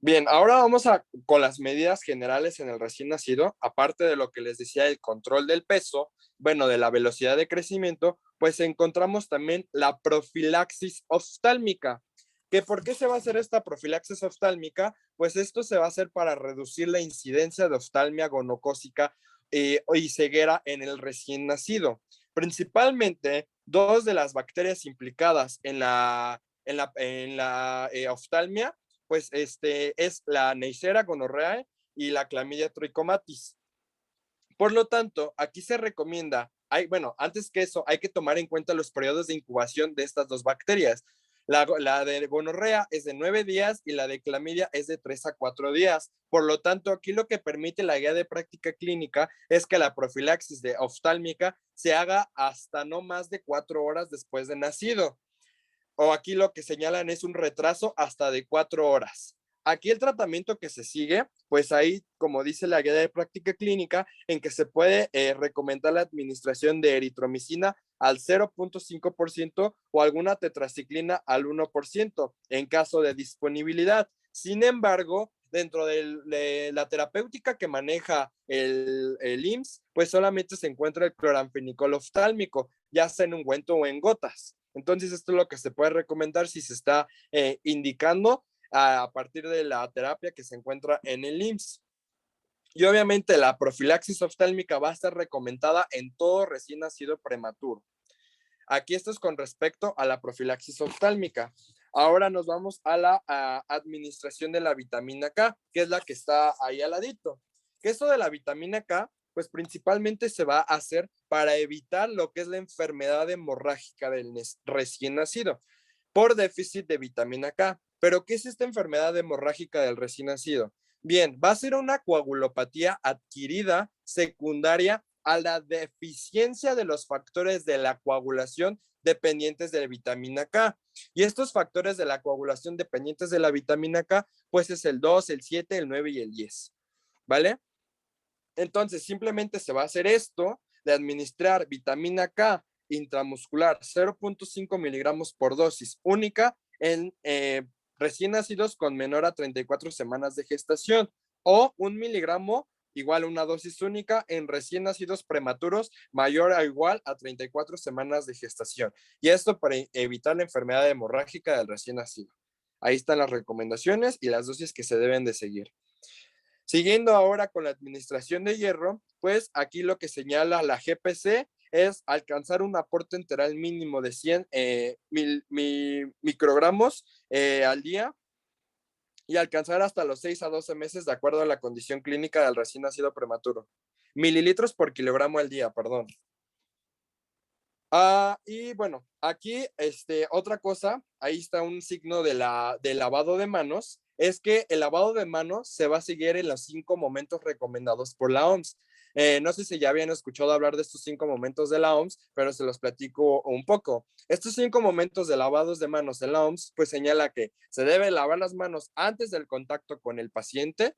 Bien, ahora vamos con las medidas generales en el recién nacido. Aparte de lo que les decía, el control del peso, bueno, de la velocidad de crecimiento, pues encontramos también la profilaxis oftálmica. ¿Por qué se va a hacer esta profilaxis oftálmica? Pues esto se va a hacer para reducir la incidencia de oftalmia gonocócica y ceguera en el recién nacido. Principalmente, 2 de las bacterias implicadas en la oftalmia pues es la Neisseria gonorrhoeae y la Chlamydia trachomatis. Por lo tanto, aquí se recomienda, antes que eso, hay que tomar en cuenta los periodos de incubación de estas 2 bacterias. La de gonorrea es de 9 días y la de clamidia es de 3 a 4 días. Por lo tanto, aquí lo que permite la guía de práctica clínica es que la profilaxis de oftálmica se haga hasta no más de 4 horas después de nacido. O aquí lo que señalan es un retraso hasta de 4 horas. Aquí el tratamiento que se sigue, pues ahí, como dice la guía de práctica clínica, en que se puede recomendar la administración de eritromicina al 0.5% o alguna tetraciclina al 1% en caso de disponibilidad. Sin embargo, dentro de la terapéutica que maneja el IMSS, pues solamente se encuentra el cloranfenicol oftálmico, ya sea en ungüento o en gotas. Entonces, esto es lo que se puede recomendar si se está indicando a partir de la terapia que se encuentra en el IMSS. Y obviamente la profilaxis oftálmica va a estar recomendada en todo recién nacido prematuro. Aquí esto es con respecto a la profilaxis oftálmica. Ahora nos vamos a la administración de la vitamina K, que es la que está ahí al ladito. Que esto de la vitamina K, pues principalmente se va a hacer para evitar lo que es la enfermedad hemorrágica del recién nacido por déficit de vitamina K. ¿Pero qué es esta enfermedad hemorrágica del recién nacido? Bien, va a ser una coagulopatía adquirida secundaria a la deficiencia de los factores de la coagulación dependientes de la vitamina K. Y estos factores de la coagulación dependientes de la vitamina K, pues es el 2, el 7, el 9 y el 10. ¿Vale? Entonces, simplemente se va a hacer esto de administrar vitamina K intramuscular 0.5 miligramos por dosis única en recién nacidos con menor a 34 semanas de gestación o 1 miligramo igual a una dosis única en recién nacidos prematuros mayor o igual a 34 semanas de gestación. Y esto para evitar la enfermedad hemorrágica del recién nacido. Ahí están las recomendaciones y las dosis que se deben de seguir. Siguiendo ahora con la administración de hierro, pues aquí lo que señala la GPC es alcanzar un aporte enteral mínimo de 100 microgramos al día y alcanzar hasta los 6 a 12 meses de acuerdo a la condición clínica del recién nacido prematuro. Mililitros por kilogramo al día, perdón. Y bueno, aquí otra cosa, ahí está un signo de lavado de manos, es que el lavado de manos se va a seguir en los 5 momentos recomendados por la OMS. No sé si ya habían escuchado hablar de estos 5 momentos de la OMS, pero se los platico un poco. Estos 5 momentos de lavados de manos de la OMS, pues señala que se debe lavar las manos antes del contacto con el paciente,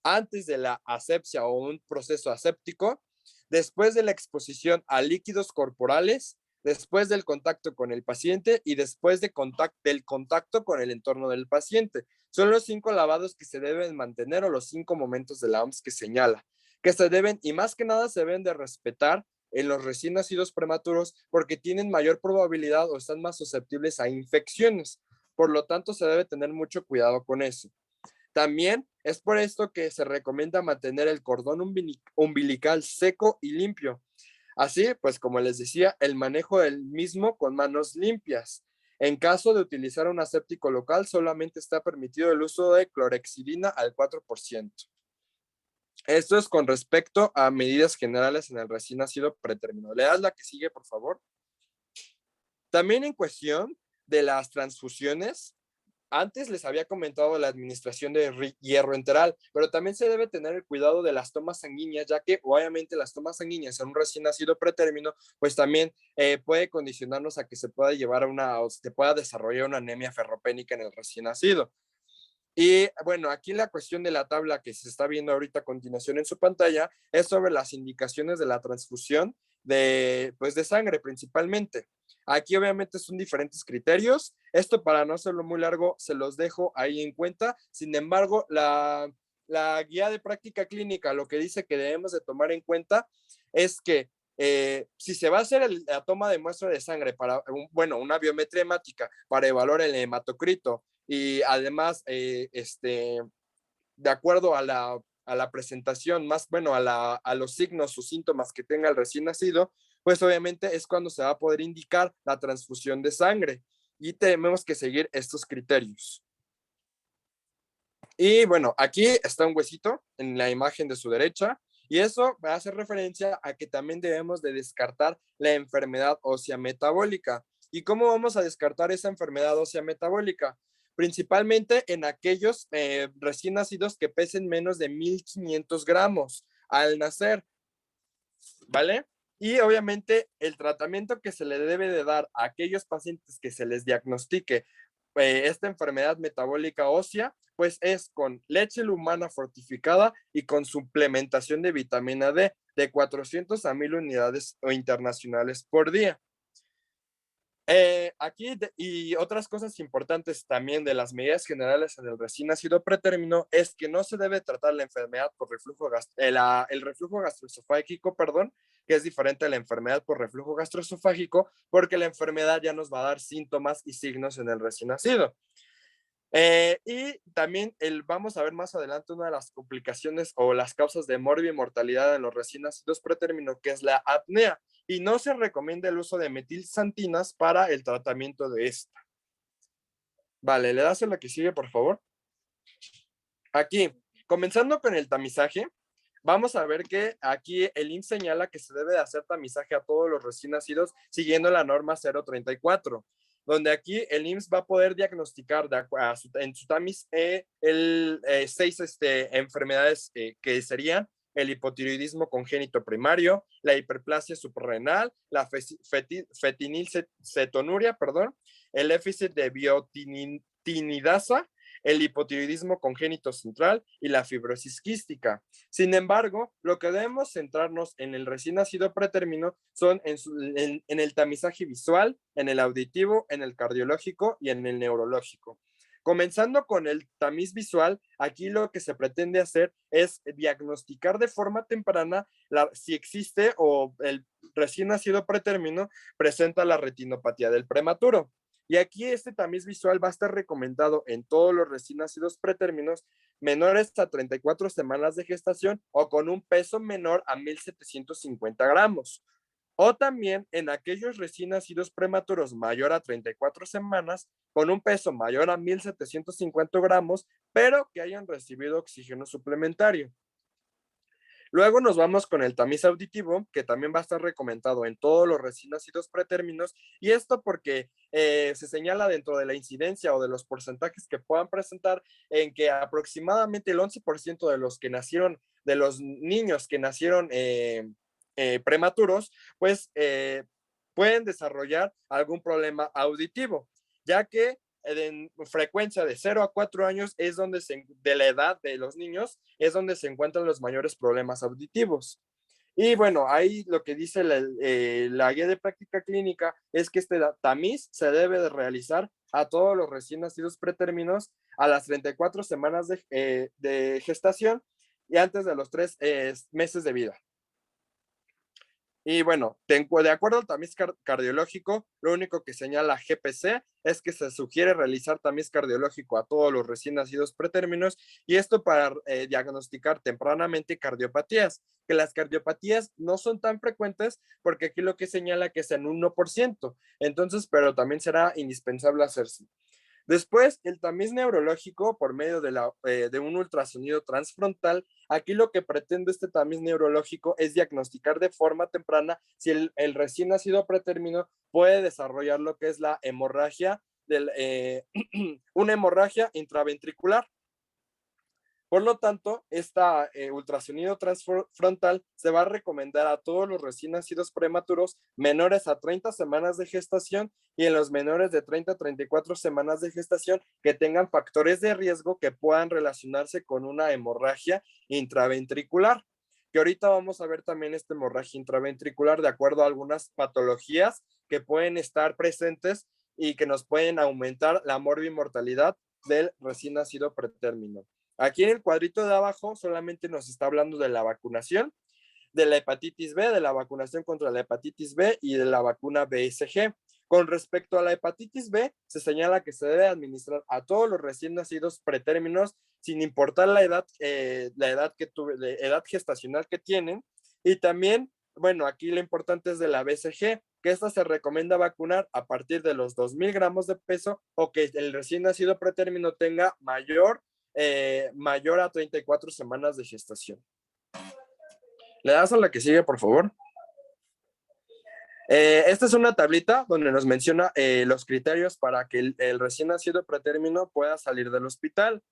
antes de la asepsia o un proceso aséptico, después de la exposición a líquidos corporales, después del contacto con el paciente y después del contacto con el entorno del paciente. Son los 5 lavados que se deben mantener o los 5 momentos de la OMS que señala, que se deben y más que nada se deben de respetar en los recién nacidos prematuros porque tienen mayor probabilidad o están más susceptibles a infecciones. Por lo tanto, se debe tener mucho cuidado con eso. También es por esto que se recomienda mantener el cordón umbilical seco y limpio. Así, pues como les decía, el manejo del mismo con manos limpias. En caso de utilizar un aséptico local, solamente está permitido el uso de clorhexidina al 4%. Esto es con respecto a medidas generales en el recién nacido pretérmino. ¿Le das la que sigue, por favor? También en cuestión de las transfusiones, antes les había comentado la administración de hierro enteral, pero también se debe tener el cuidado de las tomas sanguíneas, ya que obviamente las tomas sanguíneas en un recién nacido pretérmino, pues también puede condicionarnos a que se pueda llevar o se pueda desarrollar una anemia ferropénica en el recién nacido. Y bueno, aquí la cuestión de la tabla que se está viendo ahorita a continuación en su pantalla es sobre las indicaciones de la transfusión pues de sangre principalmente. Aquí obviamente son diferentes criterios. Esto para no hacerlo muy largo se los dejo ahí en cuenta. Sin embargo, la guía de práctica clínica lo que dice que debemos de tomar en cuenta es que si se va a hacer la toma de muestra de sangre para, una biometría hemática para evaluar el hematocrito y además, de acuerdo a la presentación, a los signos o síntomas que tenga el recién nacido, pues obviamente es cuando se va a poder indicar la transfusión de sangre y tenemos que seguir estos criterios. Y bueno, aquí está un huesito en la imagen de su derecha y eso va a hacer referencia a que también debemos de descartar la enfermedad ósea metabólica. ¿Y cómo vamos a descartar esa enfermedad ósea metabólica? Principalmente en aquellos recién nacidos que pesen menos de 1,500 gramos al nacer, ¿vale? Y obviamente el tratamiento que se le debe de dar a aquellos pacientes que se les diagnostique esta enfermedad metabólica ósea, pues es con leche humana fortificada y con suplementación de vitamina D de 400 a 1,000 unidades internacionales por día. Y otras cosas importantes también de las medidas generales en el recién nacido pretérmino es que no se debe tratar la enfermedad por el reflujo gastroesofágico, perdón, que es diferente a la enfermedad por reflujo gastroesofágico, porque la enfermedad ya nos va a dar síntomas y signos en el recién nacido. Y también vamos a ver más adelante una de las complicaciones o las causas de morbi y mortalidad en los recién nacidos pretérmino, que es la apnea, y no se recomienda el uso de metilsantinas para el tratamiento de esta. Vale, le das a la que sigue, por favor. Aquí, comenzando con el tamizaje, vamos a ver que aquí el IMSS señala que se debe de hacer tamizaje a todos los recién nacidos siguiendo la norma 034, donde aquí el IMSS va a poder diagnosticar en su tamiz seis enfermedades que serían el hipotiroidismo congénito primario, la hiperplasia suprarrenal, la fetinilcetonuria, perdón, el déficit de biotinidasa, el hipotiroidismo congénito central y la fibrosis quística. Sin embargo, lo que debemos centrarnos en el recién nacido pretérmino son en el tamizaje visual, en el auditivo, en el cardiológico y en el neurológico. Comenzando con el tamiz visual, aquí lo que se pretende hacer es diagnosticar de forma temprana si existe o el recién nacido pretérmino presenta la retinopatía del prematuro. Y aquí este tamiz visual va a estar recomendado en todos los recién nacidos pretérminos menores a 34 semanas de gestación o con un peso menor a 1,750 gramos. O también en aquellos recién nacidos prematuros mayor a 34 semanas con un peso mayor a 1,750 gramos, pero que hayan recibido oxígeno suplementario. Luego nos vamos con el tamiz auditivo, que también va a estar recomendado en todos los recién nacidos pretérminos, y esto porque se señala dentro de la incidencia o de los porcentajes que puedan presentar en que aproximadamente el 11% de los que nacieron, de los niños que nacieron prematuros, pues pueden desarrollar algún problema auditivo, ya que en frecuencia de 0 a 4 años es donde de la edad de los niños es donde se encuentran los mayores problemas auditivos. Y bueno, ahí lo que dice la guía de práctica clínica es que este tamiz se debe de realizar a todos los recién nacidos pretérminos a las 34 semanas de gestación y antes de los 3 meses de vida. Y bueno, de acuerdo al tamiz cardiológico, lo único que señala GPC es que se sugiere realizar tamiz cardiológico a todos los recién nacidos pretérminos y esto para diagnosticar tempranamente cardiopatías, que las cardiopatías no son tan frecuentes porque aquí lo que señala que es en 1%, entonces, pero también será indispensable hacerse. Después, el tamiz neurológico por medio de un ultrasonido transfrontal. Aquí lo que pretende este tamiz neurológico es diagnosticar de forma temprana si el recién nacido pretérmino puede desarrollar lo que es la hemorragia, una hemorragia intraventricular. Por lo tanto, esta ultrasonido transfrontal se va a recomendar a todos los recién nacidos prematuros menores a 30 semanas de gestación y en los menores de 30 a 34 semanas de gestación que tengan factores de riesgo que puedan relacionarse con una hemorragia intraventricular. Que ahorita vamos a ver también esta hemorragia intraventricular de acuerdo a algunas patologías que pueden estar presentes y que nos pueden aumentar la morbimortalidad del recién nacido pretérmino. Aquí en el cuadrito de abajo solamente nos está hablando de la vacunación, de la hepatitis B, de la vacunación contra la hepatitis B y de la vacuna BCG. Con respecto a la hepatitis B, se señala que se debe administrar a todos los recién nacidos pretérminos, sin importar la edad gestacional que tienen. Y también, bueno, aquí lo importante es de la BCG, que esta se recomienda vacunar a partir de los 2,000 gramos de peso o que el recién nacido pretérmino tenga mayor a 34 semanas de gestación. ¿Le das a la que sigue, por favor? Esta es una tablita donde nos menciona los criterios para que el recién nacido pretérmino pueda salir del hospital.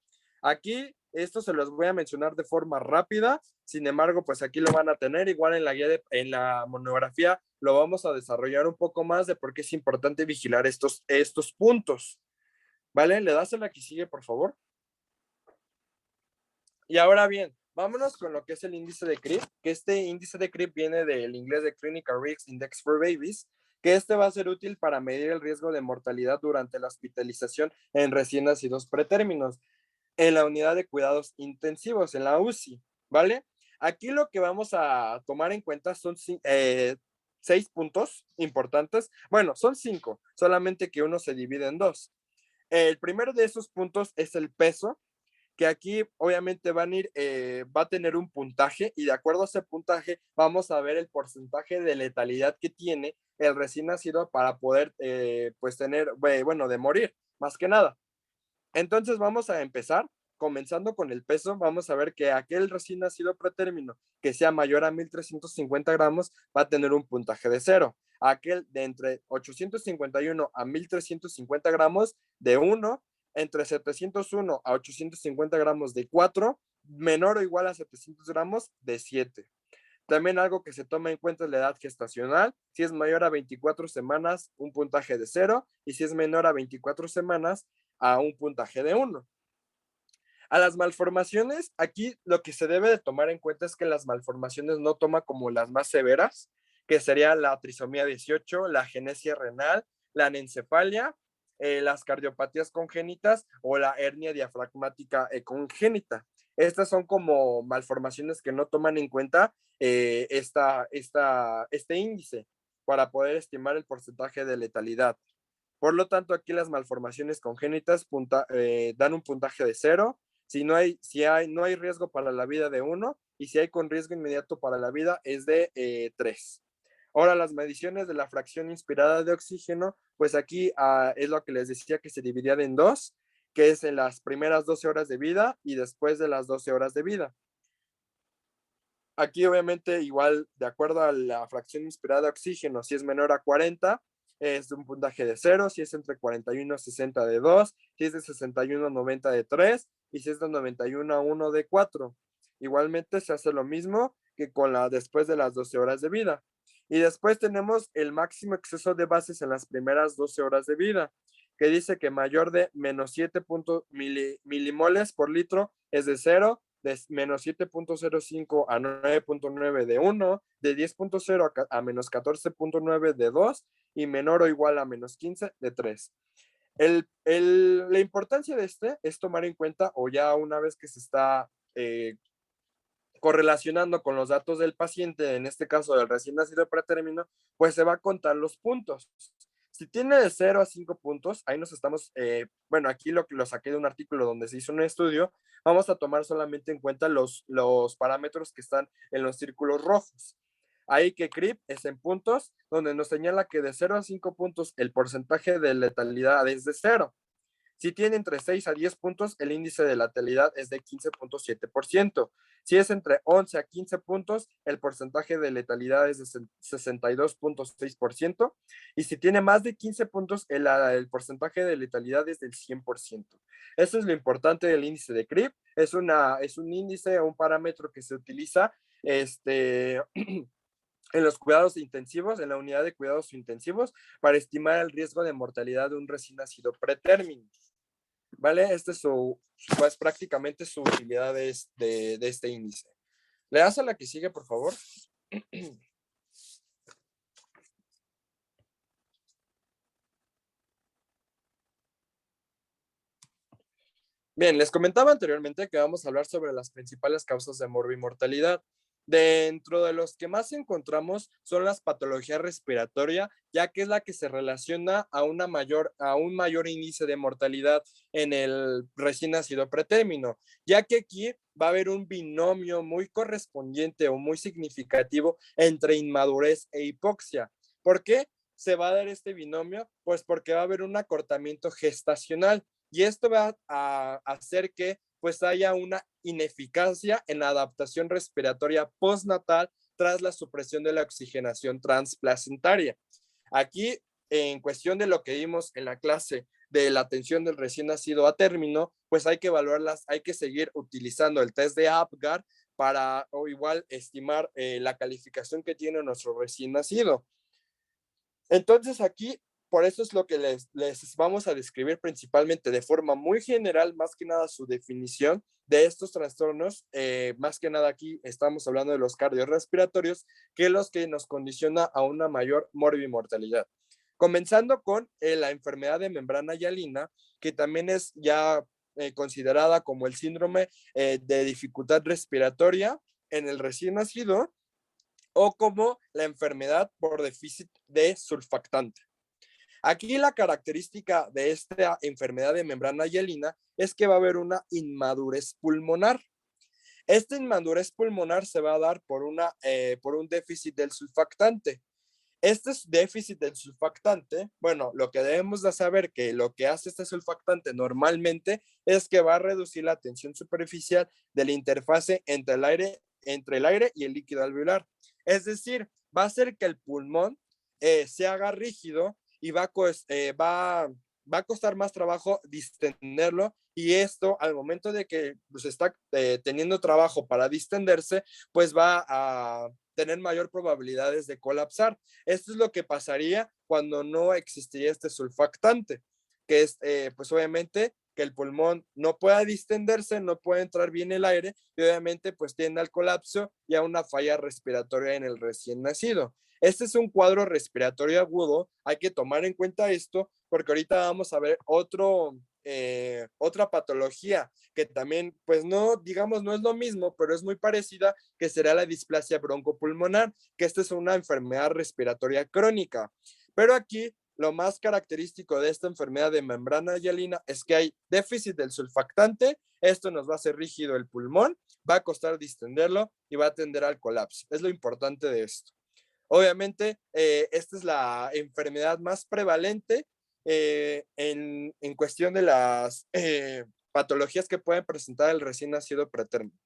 Aquí, esto se los voy a mencionar de forma rápida, sin embargo, pues aquí lo van a tener, igual en la guía, en la monografía, lo vamos a desarrollar un poco más de por qué es importante vigilar estos puntos. ¿Vale? ¿Le das a la que sigue, por favor? Y ahora bien, vámonos con lo que es el índice de CRIP, que este índice de CRIP viene del inglés de Clinical Risk Index for Babies, que este va a ser útil para medir el riesgo de mortalidad durante la hospitalización en recién nacidos pretérminos, en la unidad de cuidados intensivos, en la UCI, ¿vale? Aquí lo que vamos a tomar en cuenta son 6 puntos importantes. Bueno, son 5, solamente que uno se divide en 2. El primero de esos puntos es el peso, que aquí obviamente va a tener un puntaje y de acuerdo a ese puntaje vamos a ver el porcentaje de letalidad que tiene el recién nacido para poder pues tener, bueno, de morir, más que nada. Entonces vamos a empezar, comenzando con el peso, vamos a ver que aquel recién nacido pretérmino que sea mayor a 1350 gramos va a tener un puntaje de 0. Aquel de entre 851 a 1350 gramos de 1, entre 701 a 850 gramos de 4, menor o igual a 700 gramos de 7. También algo que se toma en cuenta es la edad gestacional. Si es mayor a 24 semanas, un puntaje de 0. Y si es menor a 24 semanas, a un puntaje de 1. A las malformaciones, aquí lo que se debe de tomar en cuenta es que las malformaciones no toma como las más severas, que sería la trisomía 18, la agenesia renal, la anencefalia, las cardiopatías congénitas o la hernia diafragmática congénita. Estas son como malformaciones que no toman en cuenta este índice para poder estimar el porcentaje de letalidad. Por lo tanto, aquí las malformaciones congénitas dan un puntaje de 0. No hay riesgo para la vida de 1 y si hay con riesgo inmediato para la vida es de 3. Ahora, las mediciones de la fracción inspirada de oxígeno, pues aquí es lo que les decía que se dividía en 2, que es en las primeras 12 horas de vida y después de las 12 horas de vida. Aquí obviamente igual de acuerdo a la fracción inspirada de oxígeno, si es menor a 40, es de un puntaje de 0, si es entre 41 a 60 de 2, si es de 61 a 90 de 3 y si es de 91 a 1 de 4. Igualmente se hace lo mismo que con después de las 12 horas de vida. Y después tenemos el máximo exceso de bases en las primeras 12 horas de vida, que dice que mayor de menos 7 milimoles por litro es de 0, de menos 7.05 a 9.9 de 1, de 10.0 a menos 14.9 de 2 y menor o igual a menos 15 de 3. La importancia de este es tomar en cuenta, o ya una vez que se está correlacionando con los datos del paciente, en este caso del recién nacido pretérmino, pues se va a contar los puntos. Si tiene de 0 a 5 puntos, ahí nos estamos, bueno, aquí lo saqué de un artículo donde se hizo un estudio, vamos a tomar solamente en cuenta los parámetros que están en los círculos rojos. Ahí que CRIP es en puntos, donde nos señala que de 0 a 5 puntos el porcentaje de letalidad es de 0. Si tiene entre 6 a 10 puntos, el índice de letalidad es de 15.7%. Si es entre 11 a 15 puntos, el porcentaje de letalidad es de 62.6%. Y si tiene más de 15 puntos, el porcentaje de letalidad es del 100%. Eso es lo importante del índice de CRIP. Es un índice o un parámetro que se utiliza en los cuidados intensivos, en la unidad de cuidados intensivos, para estimar el riesgo de mortalidad de un recién nacido pretérmino. ¿Vale? Este es pues, prácticamente su utilidad de este índice. ¿Le das a la que sigue, por favor? Bien, les comentaba anteriormente que vamos a hablar sobre las principales causas de morbimortalidad. Dentro de los que más encontramos son las patologías respiratorias, ya que es la que se relaciona a un mayor índice de mortalidad en el recién nacido pretérmino, ya que aquí va a haber un binomio muy correspondiente o muy significativo entre inmadurez e hipoxia. ¿Por qué se va a dar este binomio? Pues porque va a haber un acortamiento gestacional y esto va a hacer que pues haya una ineficacia en la adaptación respiratoria postnatal tras la supresión de la oxigenación transplacentaria. Aquí, en cuestión de lo que vimos en la clase de la atención del recién nacido a término, pues hay que evaluarlas, hay que seguir utilizando el test de Apgar para o igual estimar la calificación que tiene nuestro recién nacido. Entonces aquí, por eso es lo que les vamos a describir principalmente de forma muy general, más que nada su definición de estos trastornos. Más que nada aquí estamos hablando de los cardiorrespiratorios, que los que nos condiciona a una mayor morbimortalidad. Comenzando con la enfermedad de membrana hialina, que también es ya considerada como el síndrome de dificultad respiratoria en el recién nacido, o como la enfermedad por déficit de surfactante. Aquí la característica de esta enfermedad de membrana hialina es que va a haber una inmadurez pulmonar. Esta inmadurez pulmonar se va a dar por un déficit del surfactante. Este es déficit del surfactante. Bueno, lo que debemos de saber que lo que hace este surfactante normalmente es que va a reducir la tensión superficial de la interfase entre el aire y el líquido alveolar. Es decir, va a hacer que el pulmón se haga rígido y va a costar más trabajo distenderlo, y esto al momento de que pues, está teniendo trabajo para distenderse, pues va a tener mayor probabilidades de colapsar. Esto es lo que pasaría cuando no existiría este surfactante, que es pues obviamente que el pulmón no pueda distenderse, no puede entrar bien el aire y obviamente pues tiende al colapso y a una falla respiratoria en el recién nacido. Este es un cuadro respiratorio agudo, hay que tomar en cuenta esto porque ahorita vamos a ver otra patología que también, pues no, digamos, no es lo mismo, pero es muy parecida, que será la displasia broncopulmonar, que esta es una enfermedad respiratoria crónica. Pero aquí lo más característico de esta enfermedad de membrana hialina es que hay déficit del surfactante, esto nos va a hacer rígido el pulmón, va a costar distenderlo y va a tender al colapso. Es lo importante de esto. Obviamente, esta es la enfermedad más prevalente en cuestión de las patologías que pueden presentar el recién nacido pretérmino.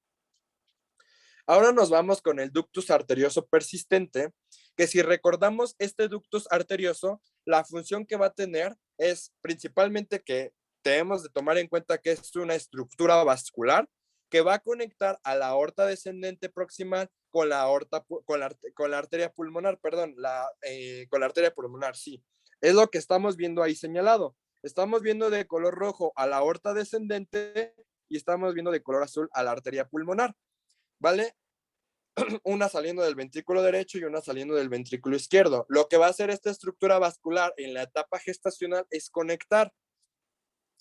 Ahora nos vamos con el ductus arterioso persistente, que si recordamos este ductus arterioso, la función que va a tener es principalmente que debemos de tomar en cuenta que es una estructura vascular que va a conectar a la aorta descendente proximal con la arteria pulmonar, perdón, con la arteria pulmonar, sí. Es lo que estamos viendo ahí señalado. Estamos viendo de color rojo a la aorta descendente y estamos viendo de color azul a la arteria pulmonar, ¿vale? Una saliendo del ventrículo derecho y una saliendo del ventrículo izquierdo. Lo que va a hacer esta estructura vascular en la etapa gestacional es conectar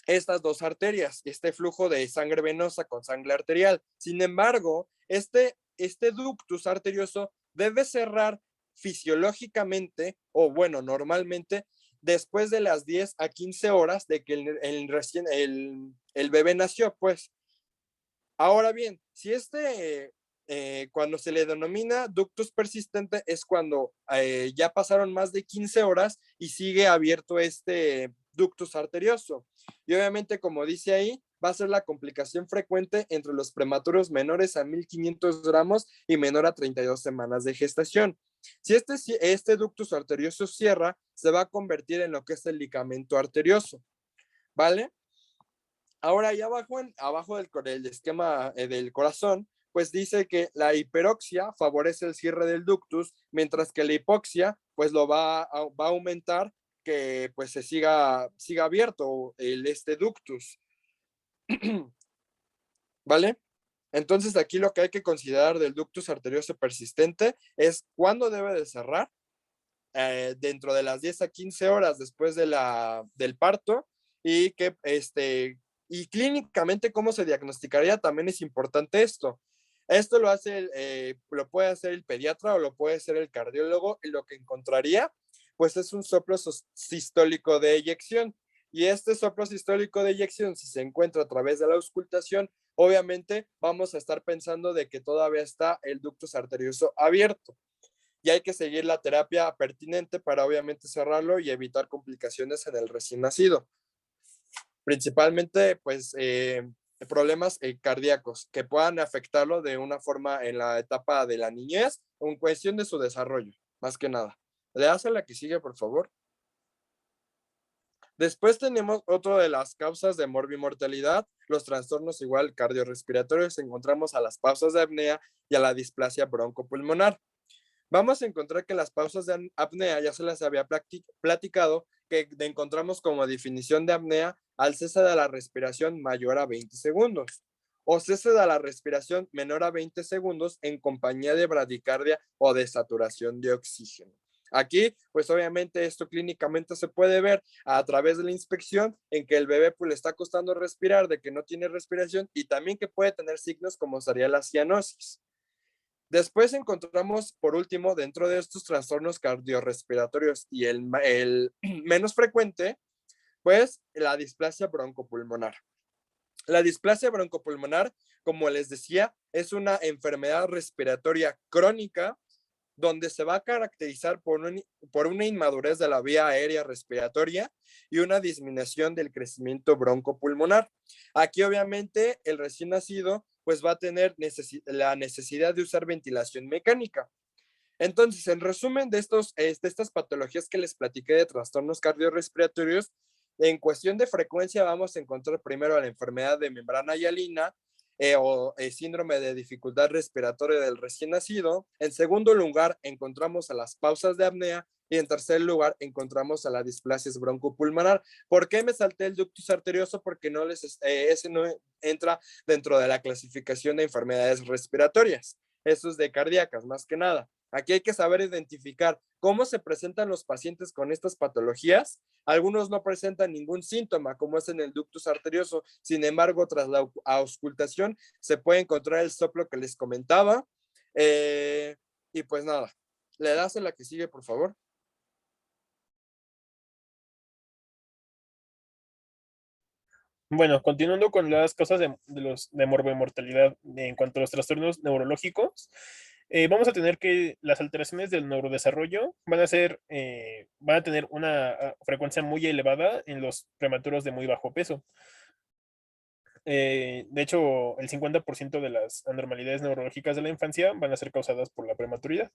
estas dos arterias, este flujo de sangre venosa con sangre arterial. Sin embargo, este ductus arterioso debe cerrar fisiológicamente, o bueno, normalmente, después de las 10 a 15 horas de que el bebé nació, pues. Ahora bien, si cuando se le denomina ductus persistente es cuando ya pasaron más de 15 horas y sigue abierto este ductus arterioso. Y obviamente, como dice ahí, va a ser la complicación frecuente entre los prematuros menores a 1.500 gramos y menor a 32 semanas de gestación. Si este ductus arterioso cierra, se va a convertir en lo que es el ligamento arterioso, ¿vale? Ahora, ahí abajo del esquema del corazón, pues dice que la hiperoxia favorece el cierre del ductus, mientras que la hipoxia, pues lo va a aumentar que pues se siga abierto este ductus. ¿Vale? Entonces aquí lo que hay que considerar del ductus arterioso persistente es cuándo debe de cerrar, dentro de las 10 a 15 horas después del parto, y que y clínicamente cómo se diagnosticaría también es importante esto. Esto lo puede hacer el pediatra o lo puede hacer el cardiólogo, y lo que encontraría pues es un soplo sistólico de eyección. Y este soplo sistólico de eyección, si se encuentra a través de la auscultación, obviamente vamos a estar pensando de que todavía está el ductus arterioso abierto. Y hay que seguir la terapia pertinente para obviamente cerrarlo y evitar complicaciones en el recién nacido. Principalmente, pues, problemas cardíacos que puedan afectarlo de una forma en la etapa de la niñez o en cuestión de su desarrollo, más que nada. Le das a la que sigue, por favor. Después tenemos otro de las causas de morbimortalidad, los trastornos igual cardiorrespiratorios. Encontramos a las pausas de apnea y a la displasia broncopulmonar. Vamos a encontrar que las pausas de apnea, ya se las había platicado, que encontramos como definición de apnea al cese de la respiración mayor a 20 segundos o cese de la respiración menor a 20 segundos en compañía de bradicardia o de saturación de oxígeno. Aquí, pues obviamente esto clínicamente se puede ver a través de la inspección en que el bebé pues le está costando respirar, de que no tiene respiración, y también que puede tener signos como sería la cianosis. Después encontramos, por último, dentro de estos trastornos cardiorrespiratorios y el menos frecuente, pues la displasia broncopulmonar. La displasia broncopulmonar, como les decía, es una enfermedad respiratoria crónica donde se va a caracterizar por una inmadurez de la vía aérea respiratoria y una disminución del crecimiento broncopulmonar. Aquí obviamente el recién nacido pues va a tener la necesidad de usar ventilación mecánica. Entonces, en resumen de estas patologías que les platiqué de trastornos cardiorrespiratorios, en cuestión de frecuencia vamos a encontrar primero la enfermedad de membrana hialina o síndrome de dificultad respiratoria del recién nacido. En segundo lugar, encontramos a las pausas de apnea. Y en tercer lugar, encontramos a la displasia broncopulmonar. ¿Por qué me salté el ductus arterioso? Porque ese no entra dentro de la clasificación de enfermedades respiratorias. Eso es de cardíacas, más que nada. Aquí hay que saber identificar cómo se presentan los pacientes con estas patologías. Algunos no presentan ningún síntoma, como es en el ductus arterioso. Sin embargo, tras la auscultación se puede encontrar el soplo que les comentaba. Y pues nada, le das a la que sigue, por favor. Bueno, continuando con las causas de morbimortalidad en cuanto a los trastornos neurológicos, vamos a tener que las alteraciones del neurodesarrollo van a tener una frecuencia muy elevada en los prematuros de muy bajo peso. De hecho, el 50% de las anormalidades neurológicas de la infancia van a ser causadas por la prematuridad.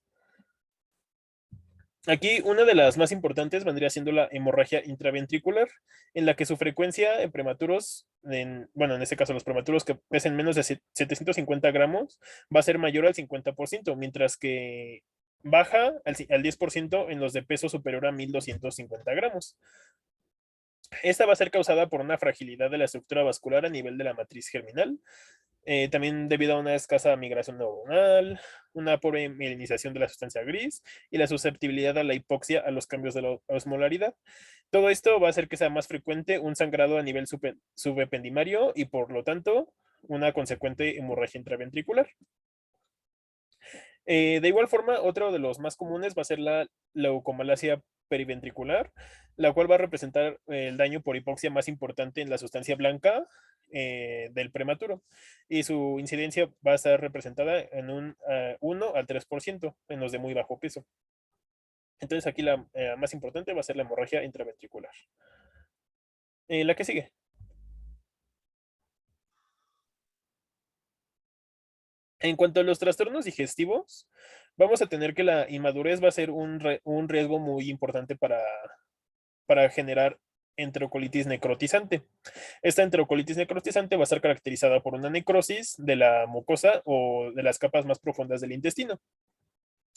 Aquí una de las más importantes vendría siendo la hemorragia intraventricular, en la que su frecuencia en prematuros, en este caso los prematuros que pesen menos de 750 gramos, va a ser mayor al 50%, mientras que baja al 10% en los de peso superior a 1250 gramos. Esta va a ser causada por una fragilidad de la estructura vascular a nivel de la matriz germinal, también debido a una escasa migración neuronal, una pobre mielinización de la sustancia gris y la susceptibilidad a la hipoxia a los cambios de la osmolaridad. Todo esto va a hacer que sea más frecuente un sangrado a nivel subependimario y por lo tanto una consecuente hemorragia intraventricular. De igual forma, otro de los más comunes va a ser la leucomalacia periventricular, la cual va a representar el daño por hipoxia más importante en la sustancia blanca del prematuro, y su incidencia va a estar representada en un 1 al 3% en los de muy bajo peso. Entonces aquí la más importante va a ser la hemorragia intraventricular. La que sigue. En cuanto a los trastornos digestivos, vamos a tener que la inmadurez va a ser un riesgo muy importante para generar enterocolitis necrotizante. Esta enterocolitis necrotizante va a estar caracterizada por una necrosis de la mucosa o de las capas más profundas del intestino.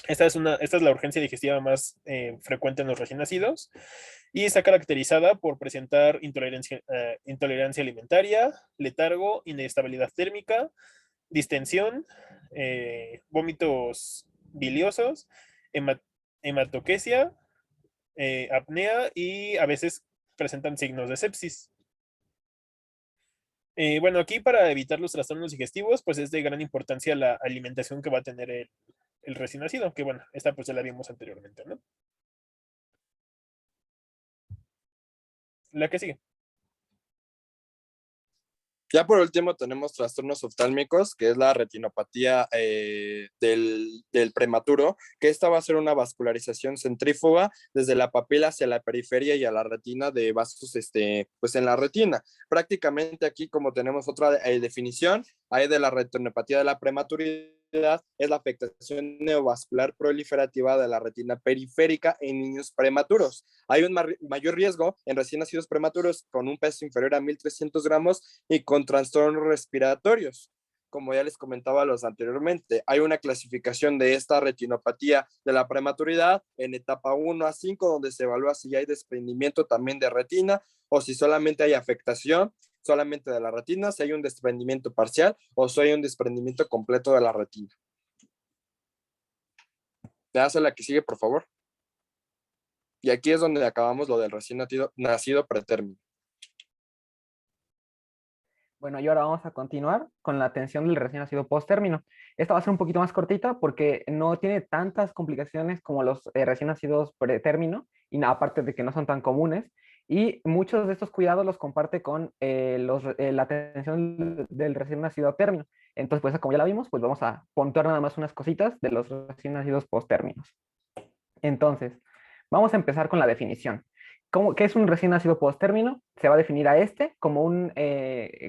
Esta es la urgencia digestiva más frecuente en los recién nacidos y está caracterizada por presentar intolerancia alimentaria, letargo, inestabilidad térmica, distensión, vómitos biliosos, hematoquesia, apnea y a veces presentan signos de sepsis. Bueno, aquí para evitar los trastornos digestivos, pues es de gran importancia la alimentación que va a tener el recién nacido, que bueno, esta pues ya la vimos anteriormente, ¿no? La que sigue. Ya por último tenemos trastornos oftálmicos, que es la retinopatía del prematuro, que esta va a ser una vascularización centrífuga desde la papila hacia la periferia y a la retina de vasos pues en la retina. Prácticamente aquí, como tenemos otra definición, hay de la retinopatía de la prematuridad, es la afectación neovascular proliferativa de la retina periférica en niños prematuros. Hay un mayor riesgo en recién nacidos prematuros con un peso inferior a 1.300 gramos y con trastornos respiratorios. Como ya les comentaba anteriormente, hay una clasificación de esta retinopatía de la prematuridad en etapa 1 a 5, donde se evalúa si hay desprendimiento también de retina o si solamente hay afectación solamente de la retina, si hay un desprendimiento parcial o si hay un desprendimiento completo de la retina. ¿Me hace la que sigue, por favor? Y aquí es donde acabamos lo del recién nacido pretérmino. Bueno, y ahora vamos a continuar con la atención del recién nacido post-término. Esta va a ser un poquito más cortita porque no tiene tantas complicaciones como los recién nacidos pretérmino, y aparte de que no son tan comunes. Y muchos de estos cuidados los comparte con la atención del recién nacido a término. Entonces, pues como ya la vimos, pues vamos a puntuar nada más unas cositas de los recién nacidos postérminos. Entonces, vamos a empezar con la definición. ¿Qué es un recién nacido postérmino? Se va a definir a este como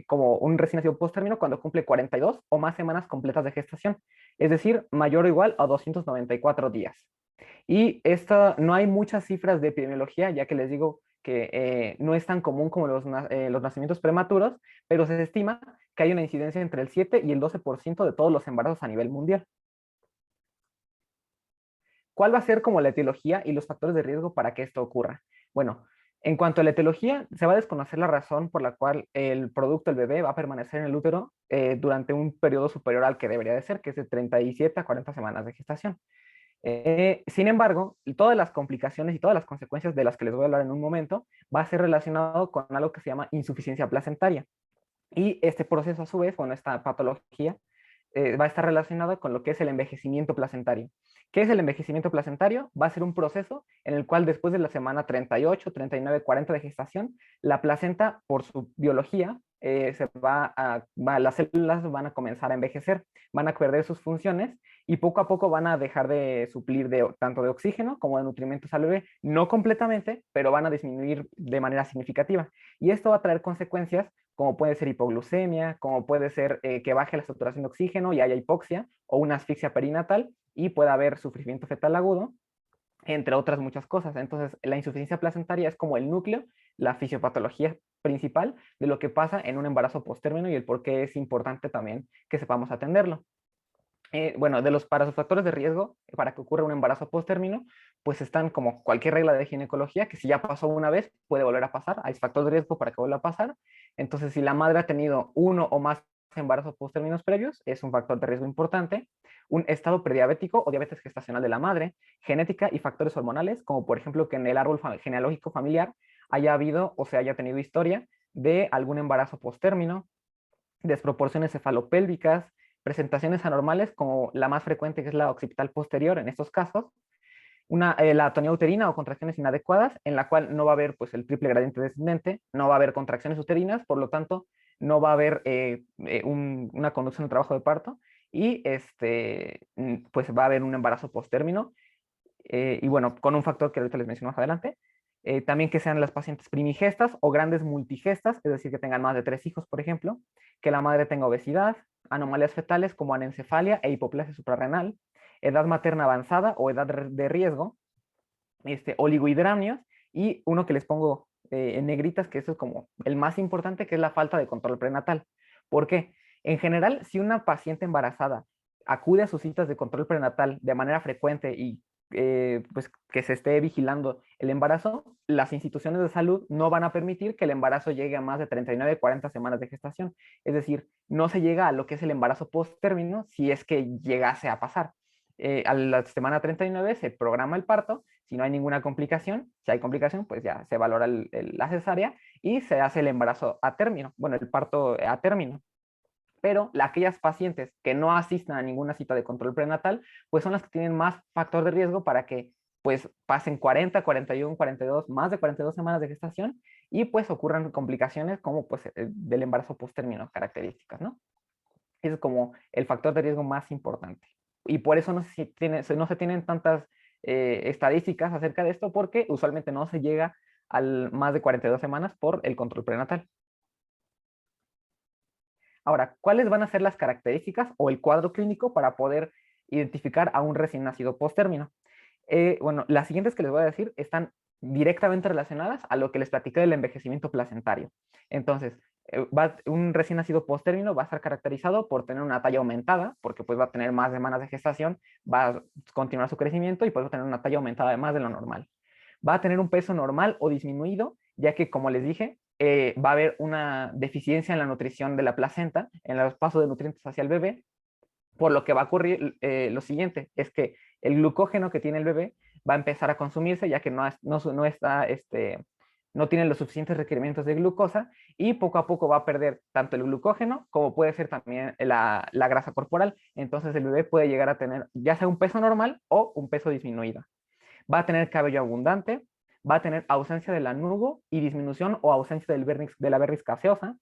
como un recién nacido postérmino cuando cumple 42 o más semanas completas de gestación, es decir, mayor o igual a 294 días. Y esto, no hay muchas cifras de epidemiología, ya que les digo que no es tan común como los nacimientos prematuros, pero se estima que hay una incidencia entre el 7 y el 12% de todos los embarazos a nivel mundial. ¿Cuál va a ser como la etiología y los factores de riesgo para que esto ocurra? Bueno, en cuanto a la etiología, se va a desconocer la razón por la cual el producto, el bebé, va a permanecer en el útero durante un periodo superior al que debería de ser, que es de 37 a 40 semanas de gestación. Sin embargo, todas las complicaciones y todas las consecuencias de las que les voy a hablar en un momento va a ser relacionado con algo que se llama insuficiencia placentaria. Y este proceso, a su vez, con esta patología, va a estar relacionado con lo que es el envejecimiento placentario. ¿Qué es el envejecimiento placentario? Va a ser un proceso en el cual después de la semana 38, 39, 40 de gestación, la placenta, por su biología, las células van a comenzar a envejecer, van a perder sus funciones y poco a poco van a dejar de suplir tanto de oxígeno como de nutrimentos al bebé, no completamente, pero van a disminuir de manera significativa. Y esto va a traer consecuencias como puede ser hipoglucemia, como puede ser que baje la saturación de oxígeno y haya hipoxia o una asfixia perinatal y pueda haber sufrimiento fetal agudo, entre otras muchas cosas. Entonces, la insuficiencia placentaria es como el núcleo, la fisiopatología principal de lo que pasa en un embarazo postérmino y el por qué es importante también que sepamos atenderlo. Bueno, para los factores de riesgo para que ocurra un embarazo postérmino, pues están como cualquier regla de ginecología, que si ya pasó una vez, puede volver a pasar. Hay factores de riesgo para que vuelva a pasar. Entonces, si la madre ha tenido uno o más embarazos postérminos previos, es un factor de riesgo importante. Un estado prediabético o diabetes gestacional de la madre, genética y factores hormonales, como por ejemplo que en el árbol genealógico familiar haya habido o se haya tenido historia de algún embarazo postérmino, desproporciones cefalopélvicas, presentaciones anormales, como la más frecuente que es la occipital posterior en estos casos, la atonía uterina o contracciones inadecuadas, en la cual no va a haber pues, el triple gradiente descendente, no va a haber contracciones uterinas, por lo tanto, no va a haber una conducción de trabajo de parto y pues va a haber un embarazo postérmino. Y bueno, con un factor que ahorita les menciono más adelante. También que sean las pacientes primigestas o grandes multigestas, es decir, que tengan más de 3 hijos, por ejemplo, que la madre tenga obesidad, anomalías fetales como anencefalia e hipoplasia suprarrenal, edad materna avanzada o edad de riesgo, oligohidramias y uno que les pongo en negritas, que eso es como el más importante, que es la falta de control prenatal. ¿Por qué? En general, si una paciente embarazada acude a sus citas de control prenatal de manera frecuente y pues que se esté vigilando el embarazo, las instituciones de salud no van a permitir que el embarazo llegue a más de 39, 40 semanas de gestación. Es decir, no se llega a lo que es el embarazo post-término si es que llegase a pasar. A la semana 39 se programa el parto, si no hay ninguna complicación, si hay complicación, pues ya se valora la cesárea y se hace el embarazo a término, bueno, el parto a término. Pero aquellas pacientes que no asistan a ninguna cita de control prenatal, pues son las que tienen más factor de riesgo para que pues pasen 40, 41, 42, más de 42 semanas de gestación y pues ocurran complicaciones como pues del embarazo post-término características, ¿no? Ese es como el factor de riesgo más importante. Y por eso no se tienen tantas estadísticas acerca de esto, porque usualmente no se llega al más de 42 semanas por el control prenatal. Ahora, ¿cuáles van a ser las características o el cuadro clínico para poder identificar a un recién nacido post-término? Bueno, las siguientes que les voy a decir están directamente relacionadas a lo que les platiqué del envejecimiento placentario. Entonces, un recién nacido post-término va a estar caracterizado por tener una talla aumentada, porque pues va a tener más semanas de gestación, va a continuar su crecimiento y pues va a tener una talla aumentada más de lo normal. Va a tener un peso normal o disminuido, ya que, como les dije, va a haber una deficiencia en la nutrición de la placenta, en los pasos de nutrientes hacia el bebé, por lo que va a ocurrir lo siguiente, es que el glucógeno que tiene el bebé va a empezar a consumirse, ya que no tiene los suficientes requerimientos de glucosa y poco a poco va a perder tanto el glucógeno como puede ser también la grasa corporal. Entonces el bebé puede llegar a tener ya sea un peso normal o un peso disminuido. Va a tener cabello abundante, va a tener ausencia del lanugo y disminución o ausencia de la vernis gaseosa,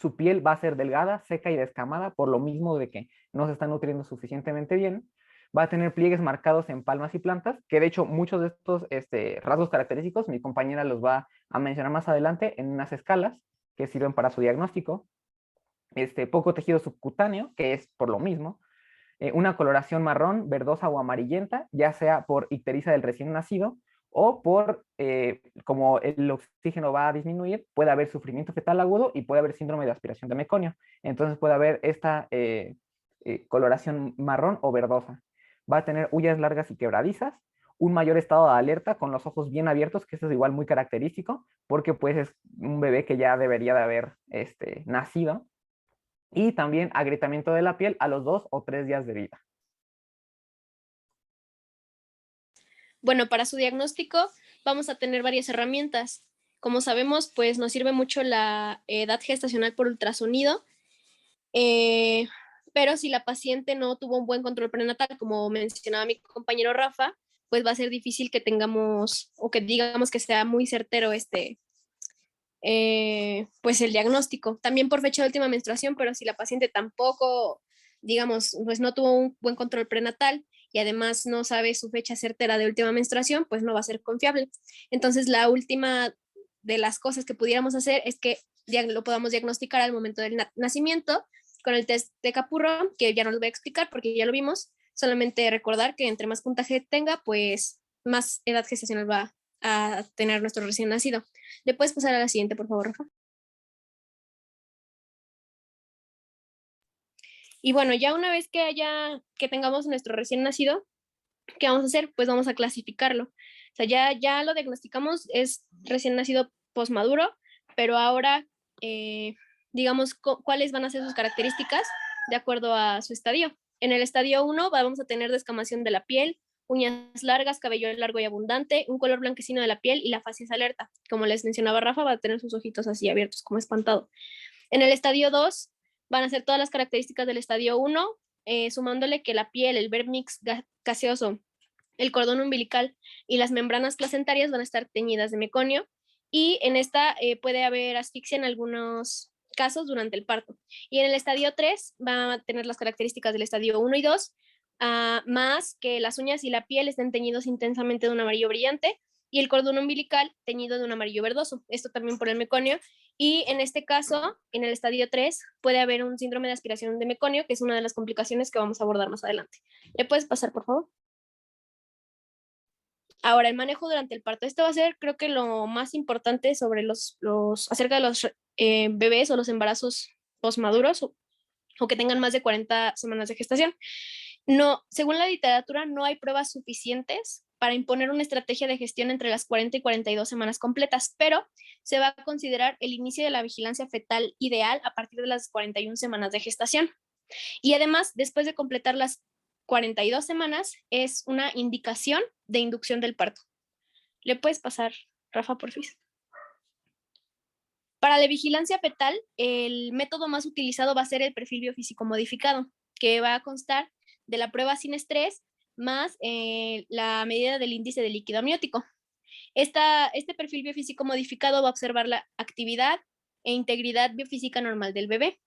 Su piel va a ser delgada, seca y descamada, por lo mismo de que no se está nutriendo suficientemente bien. Va a tener pliegues marcados en palmas y plantas, que de hecho muchos de estos rasgos característicos mi compañera los va a mencionar más adelante en unas escalas que sirven para su diagnóstico. Poco tejido subcutáneo, que es por lo mismo. Una coloración marrón, verdosa o amarillenta, ya sea por ictericia del recién nacido o por, como el oxígeno va a disminuir, puede haber sufrimiento fetal agudo y puede haber síndrome de aspiración de meconio. Entonces puede haber esta coloración marrón o verdosa. Va a tener uñas largas y quebradizas, un mayor estado de alerta con los ojos bien abiertos, que eso es igual muy característico, porque pues es un bebé que ya debería de haber nacido. Y también agrietamiento de la piel a los 2 o 3 días de vida. Bueno, para su diagnóstico vamos a tener varias herramientas. Como sabemos, pues nos sirve mucho la edad gestacional por ultrasonido, pero si la paciente no tuvo un buen control prenatal, como mencionaba mi compañero Rafa, pues va a ser difícil que tengamos o que digamos que sea muy certero pues el diagnóstico. También por fecha de última menstruación, pero si la paciente tampoco, digamos, pues no tuvo un buen control prenatal y además no sabe su fecha certera de última menstruación, pues no va a ser confiable. Entonces, la última de las cosas que pudiéramos hacer es que lo podamos diagnosticar al momento del nacimiento con el test de Capurro, que ya no lo voy a explicar porque ya lo vimos. Solamente recordar que entre más puntaje tenga, pues más edad gestacional va a tener nuestro recién nacido. ¿Le puedes pasar a la siguiente, por favor, Rafa? Y bueno, ya una vez que tengamos nuestro recién nacido, ¿qué vamos a hacer? Pues vamos a clasificarlo. O sea, ya lo diagnosticamos, es recién nacido postmaduro, pero ahora, digamos, cuáles van a ser sus características de acuerdo a su estadio. En el estadio 1 vamos a tener descamación de la piel, uñas largas, cabello largo y abundante, un color blanquecino de la piel y la faz es alerta. Como les mencionaba Rafa, va a tener sus ojitos así abiertos, como espantado. En el estadio 2 van a ser todas las características del estadio 1, sumándole que la piel, el vernix gaseoso, el cordón umbilical y las membranas placentarias van a estar teñidas de meconio, y en esta puede haber asfixia en algunos casos durante el parto. Y en el estadio 3 va a tener las características del estadio 1 y 2, más que las uñas y la piel estén teñidos intensamente de un amarillo brillante y el cordón umbilical teñido de un amarillo verdoso, esto también por el meconio. Y en este caso, en el estadio 3, puede haber un síndrome de aspiración de meconio, que es una de las complicaciones que vamos a abordar más adelante. ¿Le puedes pasar, por favor? Ahora, el manejo durante el parto. Esto va a ser, creo que lo más importante sobre acerca de los bebés o los embarazos postmaduros o que tengan más de 40 semanas de gestación. No, según la literatura, no hay pruebas suficientes para imponer una estrategia de gestión entre las 40 y 42 semanas completas, pero se va a considerar el inicio de la vigilancia fetal ideal a partir de las 41 semanas de gestación. Y además, después de completar las 42 semanas, es una indicación de inducción del parto. ¿Le puedes pasar, Rafa, por favor? Para la vigilancia fetal, el método más utilizado va a ser el perfil biofísico modificado, que va a constar de la prueba sin estrés más la medida del índice de líquido amniótico. Este perfil biofísico modificado va a observar la actividad e integridad biofísica normal del bebé.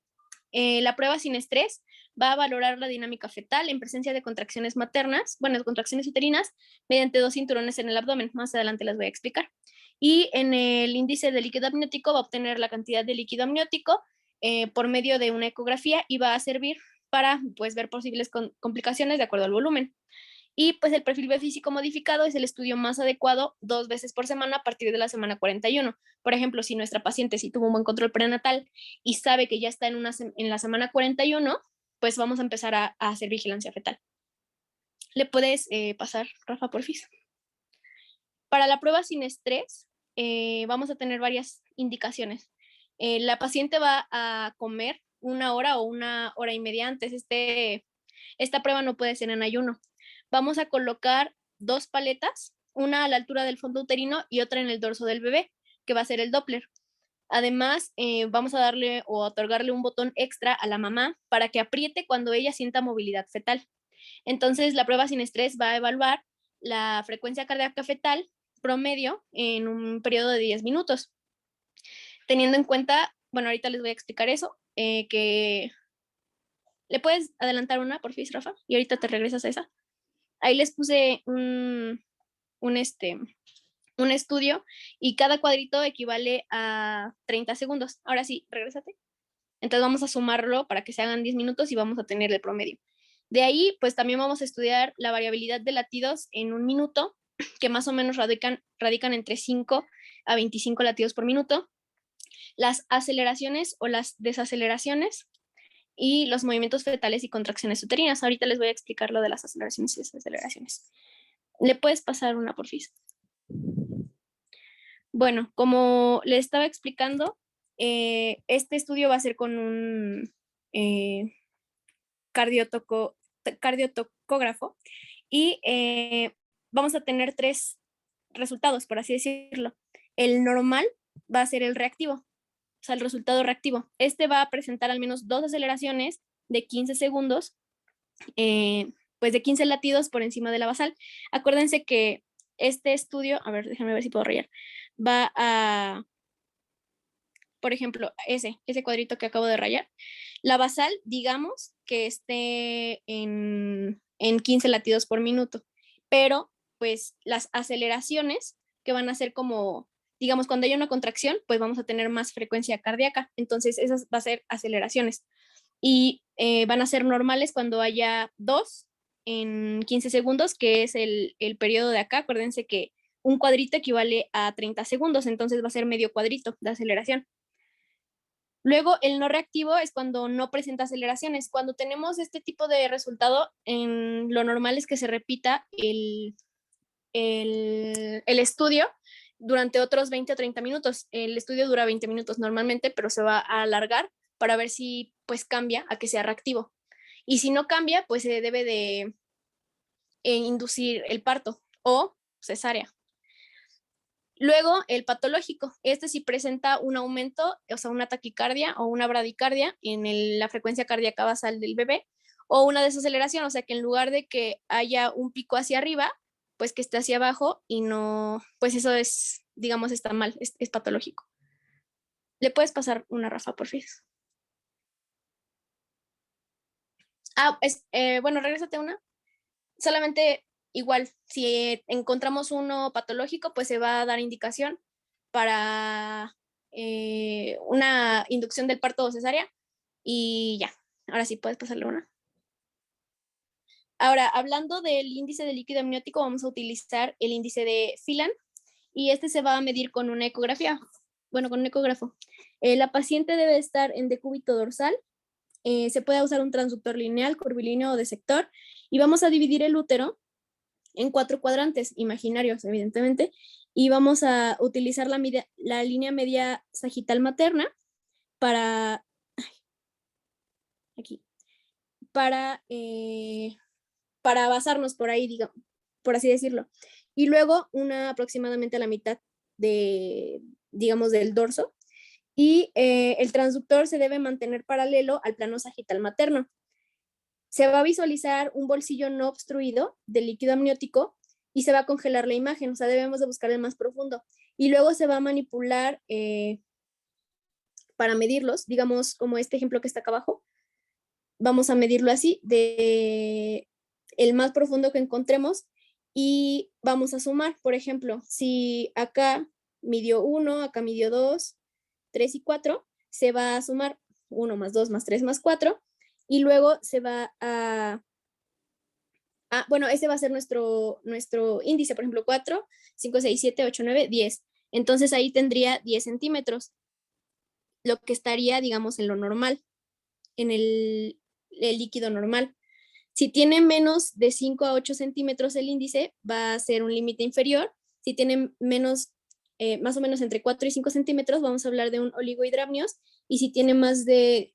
La prueba sin estrés va a valorar la dinámica fetal en presencia de contracciones maternas, bueno, contracciones uterinas, mediante 2 cinturones en el abdomen. Más adelante las voy a explicar. Y en el índice de líquido amniótico va a obtener la cantidad de líquido amniótico por medio de una ecografía y va a servir para pues, ver posibles complicaciones de acuerdo al volumen. Y pues el perfil biofísico modificado es el estudio más adecuado 2 veces por semana a partir de la semana 41. Por ejemplo, si nuestra paciente sí tuvo un buen control prenatal y sabe que ya está en la semana 41, pues vamos a empezar a hacer vigilancia fetal. ¿Le puedes pasar, Rafa, porfis? Para la prueba sin estrés, vamos a tener varias indicaciones. La paciente va a comer 1 hora o 1 hora y media antes. Esta prueba no puede ser en ayuno. Vamos a colocar 2 paletas, una a la altura del fondo uterino y otra en el dorso del bebé, que va a ser el Doppler. Además, vamos a darle o otorgarle un botón extra a la mamá para que apriete cuando ella sienta movilidad fetal. Entonces, la prueba sin estrés va a evaluar la frecuencia cardíaca fetal promedio en un periodo de 10 minutos, teniendo en cuenta bueno, ahorita les voy a explicar eso, que ¿le puedes adelantar una, por fin, Rafa? Y ahorita te regresas a esa. Ahí les puse un estudio y cada cuadrito equivale a 30 segundos. Ahora sí, regrésate. Entonces vamos a sumarlo para que se hagan 10 minutos y vamos a tener el promedio. De ahí, pues también vamos a estudiar la variabilidad de latidos en un minuto, que más o menos radican entre 5 a 25 latidos por minuto, las aceleraciones o las desaceleraciones y los movimientos fetales y contracciones uterinas. Ahorita les voy a explicar lo de las aceleraciones y desaceleraciones. ¿Le puedes pasar una, por favor? Bueno, como les estaba explicando, este estudio va a ser con un cardiotocógrafo y vamos a tener 3 resultados, por así decirlo. El normal va a ser el reactivo, o sea, el resultado reactivo. Este va a presentar al menos 2 aceleraciones de 15 segundos, pues de 15 latidos por encima de la basal. Acuérdense que este estudio, a ver, déjenme ver si puedo rayar, va a, por ejemplo, ese cuadrito que acabo de rayar. La basal, digamos que esté en 15 latidos por minuto, pero pues las aceleraciones que van a ser como, digamos, cuando haya una contracción, pues vamos a tener más frecuencia cardíaca, entonces esas va a ser aceleraciones. Y van a ser normales cuando haya 2 en 15 segundos, que es el periodo de acá. Acuérdense que un cuadrito equivale a 30 segundos, entonces va a ser medio cuadrito de aceleración. Luego, el no reactivo es cuando no presenta aceleraciones. Cuando tenemos este tipo de resultado, lo normal es que se repita el estudio durante otros 20 o 30 minutos. El estudio dura 20 minutos normalmente, pero se va a alargar para ver si pues cambia a que sea reactivo. Y si no cambia, pues se debe de inducir el parto o cesárea. Luego, el patológico. Este sí presenta un aumento, o sea, una taquicardia o una bradicardia en la frecuencia cardíaca basal del bebé, o una desaceleración, o sea, que en lugar de que haya un pico hacia arriba, pues que esté hacia abajo y no, pues eso es, digamos, está mal, es patológico. ¿Le puedes pasar una, Rafa, por favor? Bueno, regrésate una. Solamente igual, si encontramos uno patológico, pues se va a dar indicación para una inducción del parto o cesárea y ya. Ahora sí, puedes pasarle una. Ahora, hablando del índice de líquido amniótico, vamos a utilizar el índice de Phelan y este se va a medir con una ecografía, bueno, con un ecógrafo. La paciente debe estar en decúbito dorsal. Se puede usar un transductor lineal, curvilíneo o de sector y vamos a dividir el útero en 4 cuadrantes imaginarios, evidentemente, y vamos a utilizar la línea media sagital materna para, aquí, para basarnos por ahí, digamos, por así decirlo. Y luego aproximadamente a la mitad digamos, del dorso. Y el transductor se debe mantener paralelo al plano sagital materno. Se va a visualizar un bolsillo no obstruido del líquido amniótico y se va a congelar la imagen, o sea, debemos de buscar el más profundo. Y luego se va a manipular para medirlos, digamos, como este ejemplo que está acá abajo. Vamos a medirlo así, de el más profundo que encontremos y vamos a sumar. Por ejemplo, si acá midió 1, acá midió 2, 3 y 4, se va a sumar 1 más 2 más 3 más 4 y luego se va bueno, ese va a ser nuestro índice, por ejemplo, 4, 5, 6, 7, 8, 9, 10. Entonces ahí tendría 10 centímetros, lo que estaría, digamos, en lo normal, en el líquido normal. Si tiene menos de 5 a 8 centímetros el índice, va a ser un límite inferior. Si tiene menos, más o menos entre 4 y 5 centímetros, vamos a hablar de un oligohidramnios. Y si tiene más de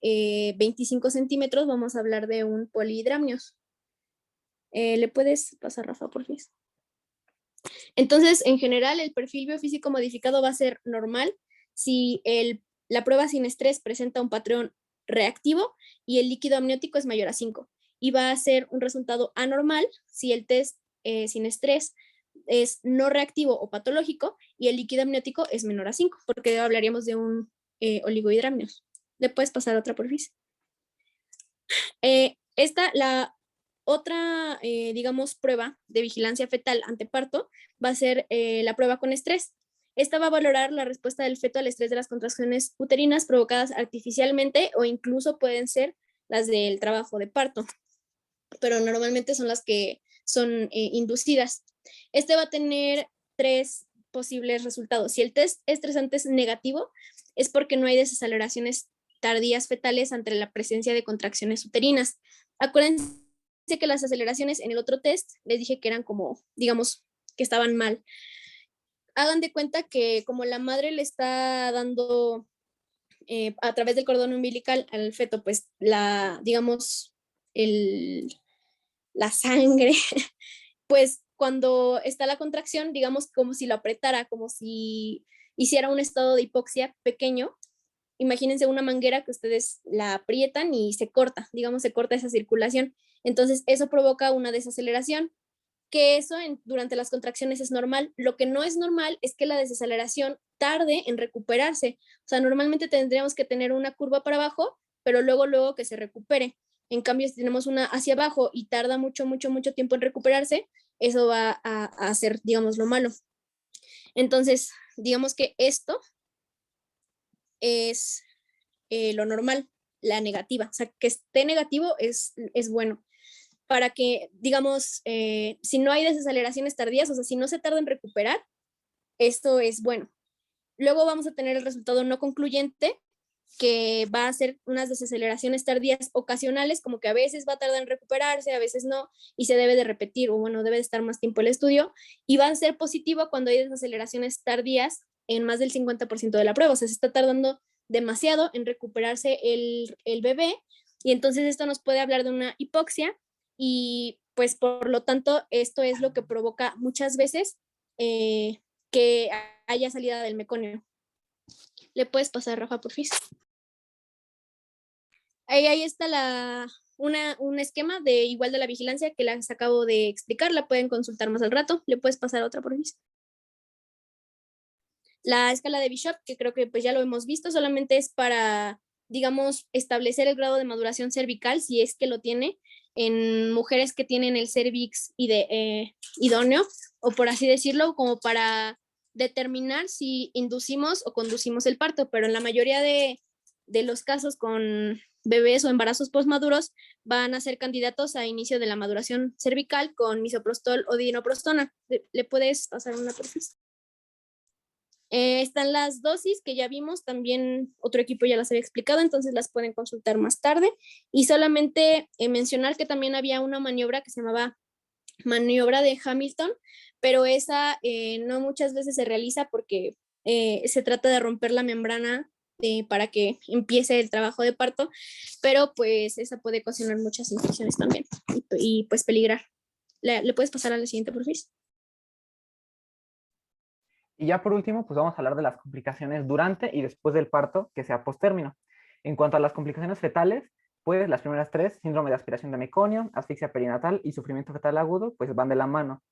25 centímetros, vamos a hablar de un polihidramnios. ¿Le puedes pasar, Rafa, por favor? Entonces, en general, el perfil biofísico modificado va a ser normal si la prueba sin estrés presenta un patrón reactivo y el líquido amniótico es mayor a 5. Y va a ser un resultado anormal si el test sin estrés es no reactivo o patológico y el líquido amniótico es menor a 5, porque hablaríamos de un oligohidramnios. Le puedes pasar otra, por favor. La otra, digamos, prueba de vigilancia fetal ante parto va a ser la prueba con estrés. Esta va a valorar la respuesta del feto al estrés de las contracciones uterinas provocadas artificialmente o incluso pueden ser las del trabajo de parto, pero normalmente son las que son inducidas. Este va a tener 3 posibles resultados. Si el test estresante es negativo, es porque no hay desaceleraciones tardías fetales ante la presencia de contracciones uterinas. Acuérdense que las aceleraciones en el otro test les dije que eran como, digamos, que estaban mal. Hagan de cuenta que como la madre le está dando a través del cordón umbilical al feto, pues digamos, la sangre, pues cuando está la contracción, digamos como si lo apretara, como si hiciera un estado de hipoxia pequeño. Imagínense una manguera que ustedes la aprietan y se corta, digamos, se corta esa circulación. Entonces, eso provoca una desaceleración, que eso durante las contracciones es normal. Lo que no es normal es que la desaceleración tarde en recuperarse. O sea, normalmente tendríamos que tener una curva para abajo, pero luego que se recupere. En cambio, si tenemos una hacia abajo y tarda mucho tiempo en recuperarse, eso va a ser, digamos, lo malo. Entonces, digamos que esto es lo normal, la negativa. O sea, que esté negativo es bueno. Para que, digamos, si no hay desaceleraciones tardías, o sea, si no se tarda en recuperar, esto es bueno. Luego vamos a tener el resultado no concluyente, que va a ser unas desaceleraciones tardías ocasionales, como que a veces va a tardar en recuperarse, a veces no, y se debe de repetir, o bueno, debe de estar más tiempo el estudio, y va a ser positivo cuando hay desaceleraciones tardías en más del 50% de la prueba, o sea, se está tardando demasiado en recuperarse el bebé, y entonces esto nos puede hablar de una hipoxia, y pues por lo tanto esto es lo que provoca muchas veces que haya salida del meconio. ¿Le puedes pasar, Rafa, por favor? Ahí está un esquema de igual de la vigilancia que les acabo de explicar, la pueden consultar más al rato. ¿Le puedes pasar otra, por favor? La escala de Bishop, que creo que pues ya lo hemos visto, solamente es para, digamos, establecer el grado de maduración cervical, si es que lo tiene, en mujeres que tienen el cervix idóneo, o por así decirlo, como para determinar si inducimos o conducimos el parto, pero en la mayoría de los casos con bebés o embarazos postmaduros van a ser candidatos a inicio de la maduración cervical con misoprostol o dinoprostona. ¿Le puedes pasar una perfil? Están las dosis que ya vimos, también otro equipo ya las había explicado, entonces las pueden consultar más tarde. Y solamente mencionar que también había una maniobra que se llamaba maniobra de Hamilton, pero esa no muchas veces se realiza porque se trata de romper la membrana para que empiece el trabajo de parto, pero pues esa puede ocasionar muchas infecciones también y pues peligrar. ¿Le puedes pasar a la siguiente, por favor? Y ya por último, pues vamos a hablar de las complicaciones durante y después del parto, que sea postérmino. En cuanto a las complicaciones fetales, pues las primeras 3, síndrome de aspiración de meconio, asfixia perinatal y sufrimiento fetal agudo, pues van de la mano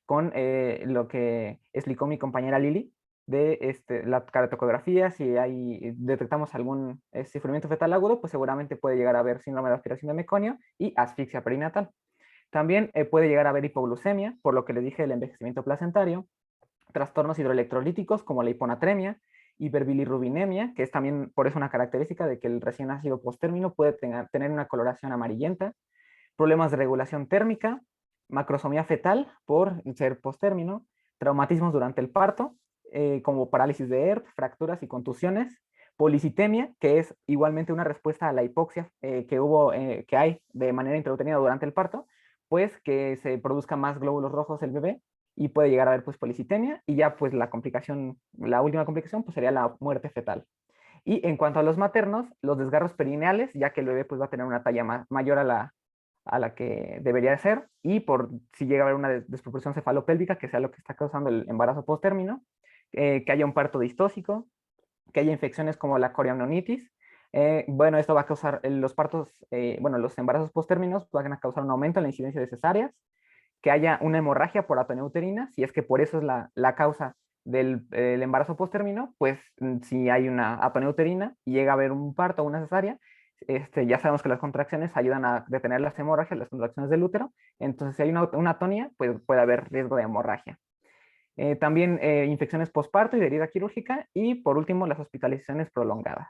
con lo que explicó mi compañera Lili de la caratocografía. Si detectamos algún sufrimiento fetal agudo, pues seguramente puede llegar a haber síndrome de aspiración de meconio y asfixia perinatal. También puede llegar a haber hipoglucemia, por lo que le dije el envejecimiento placentario, trastornos hidroelectrolíticos como la hiponatremia, hiperbilirrubinemia, que es también por eso una característica de que el recién nacido postérmino puede tener una coloración amarillenta, problemas de regulación térmica, macrosomía fetal por ser postérmino, traumatismos durante el parto, como parálisis de Erbs, fracturas y contusiones, policitemia, que es igualmente una respuesta a la hipoxia que hay de manera intrauterina durante el parto, pues que se produzca más glóbulos rojos el bebé y puede llegar a haber pues policitemia, y ya pues la última complicación pues sería la muerte fetal. Y en cuanto a los maternos, los desgarros perineales, ya que el bebé pues va a tener una talla mayor a la que debería ser, y por si llega a haber una desproporción cefalopélvica, que sea lo que está causando el embarazo postérmino, que haya un parto distóxico, que haya infecciones como la coriamnionitis. Bueno, esto va a causar los embarazos postérminos van a causar un aumento en la incidencia de cesáreas, que haya una hemorragia por atonía uterina, si es que por eso es la causa el embarazo postérmino, pues si hay una atonía uterina y llega a haber un parto o una cesárea, ya sabemos que las contracciones ayudan a detener las hemorragias, las contracciones del útero. Entonces, si hay una atonía, pues puede haber riesgo de hemorragia. También infecciones postparto y de herida quirúrgica. Y por último, las hospitalizaciones prolongadas.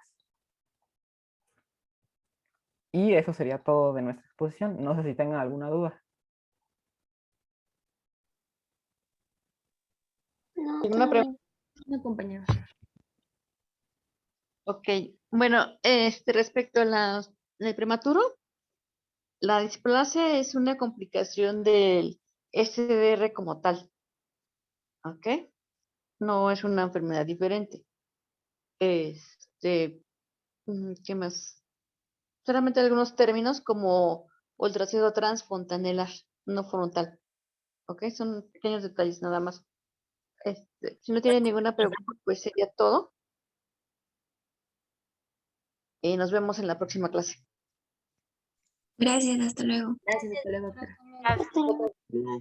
Y eso sería todo de nuestra exposición. No sé si tengan alguna duda. No, ¿Alguna todo pregunta? bien. No, compañero. Ok, bueno, respecto a el prematuro, la displasia es una complicación del SDR como tal, ¿ok? No es una enfermedad diferente. ¿Qué más? Solamente algunos términos como ultrasonido transfontanelar, no frontal, ¿ok? Son pequeños detalles nada más. Si no tienen ninguna pregunta, pues sería todo. Y nos vemos en la próxima clase. Gracias, hasta luego. Gracias, hasta luego, doctora. Hasta luego.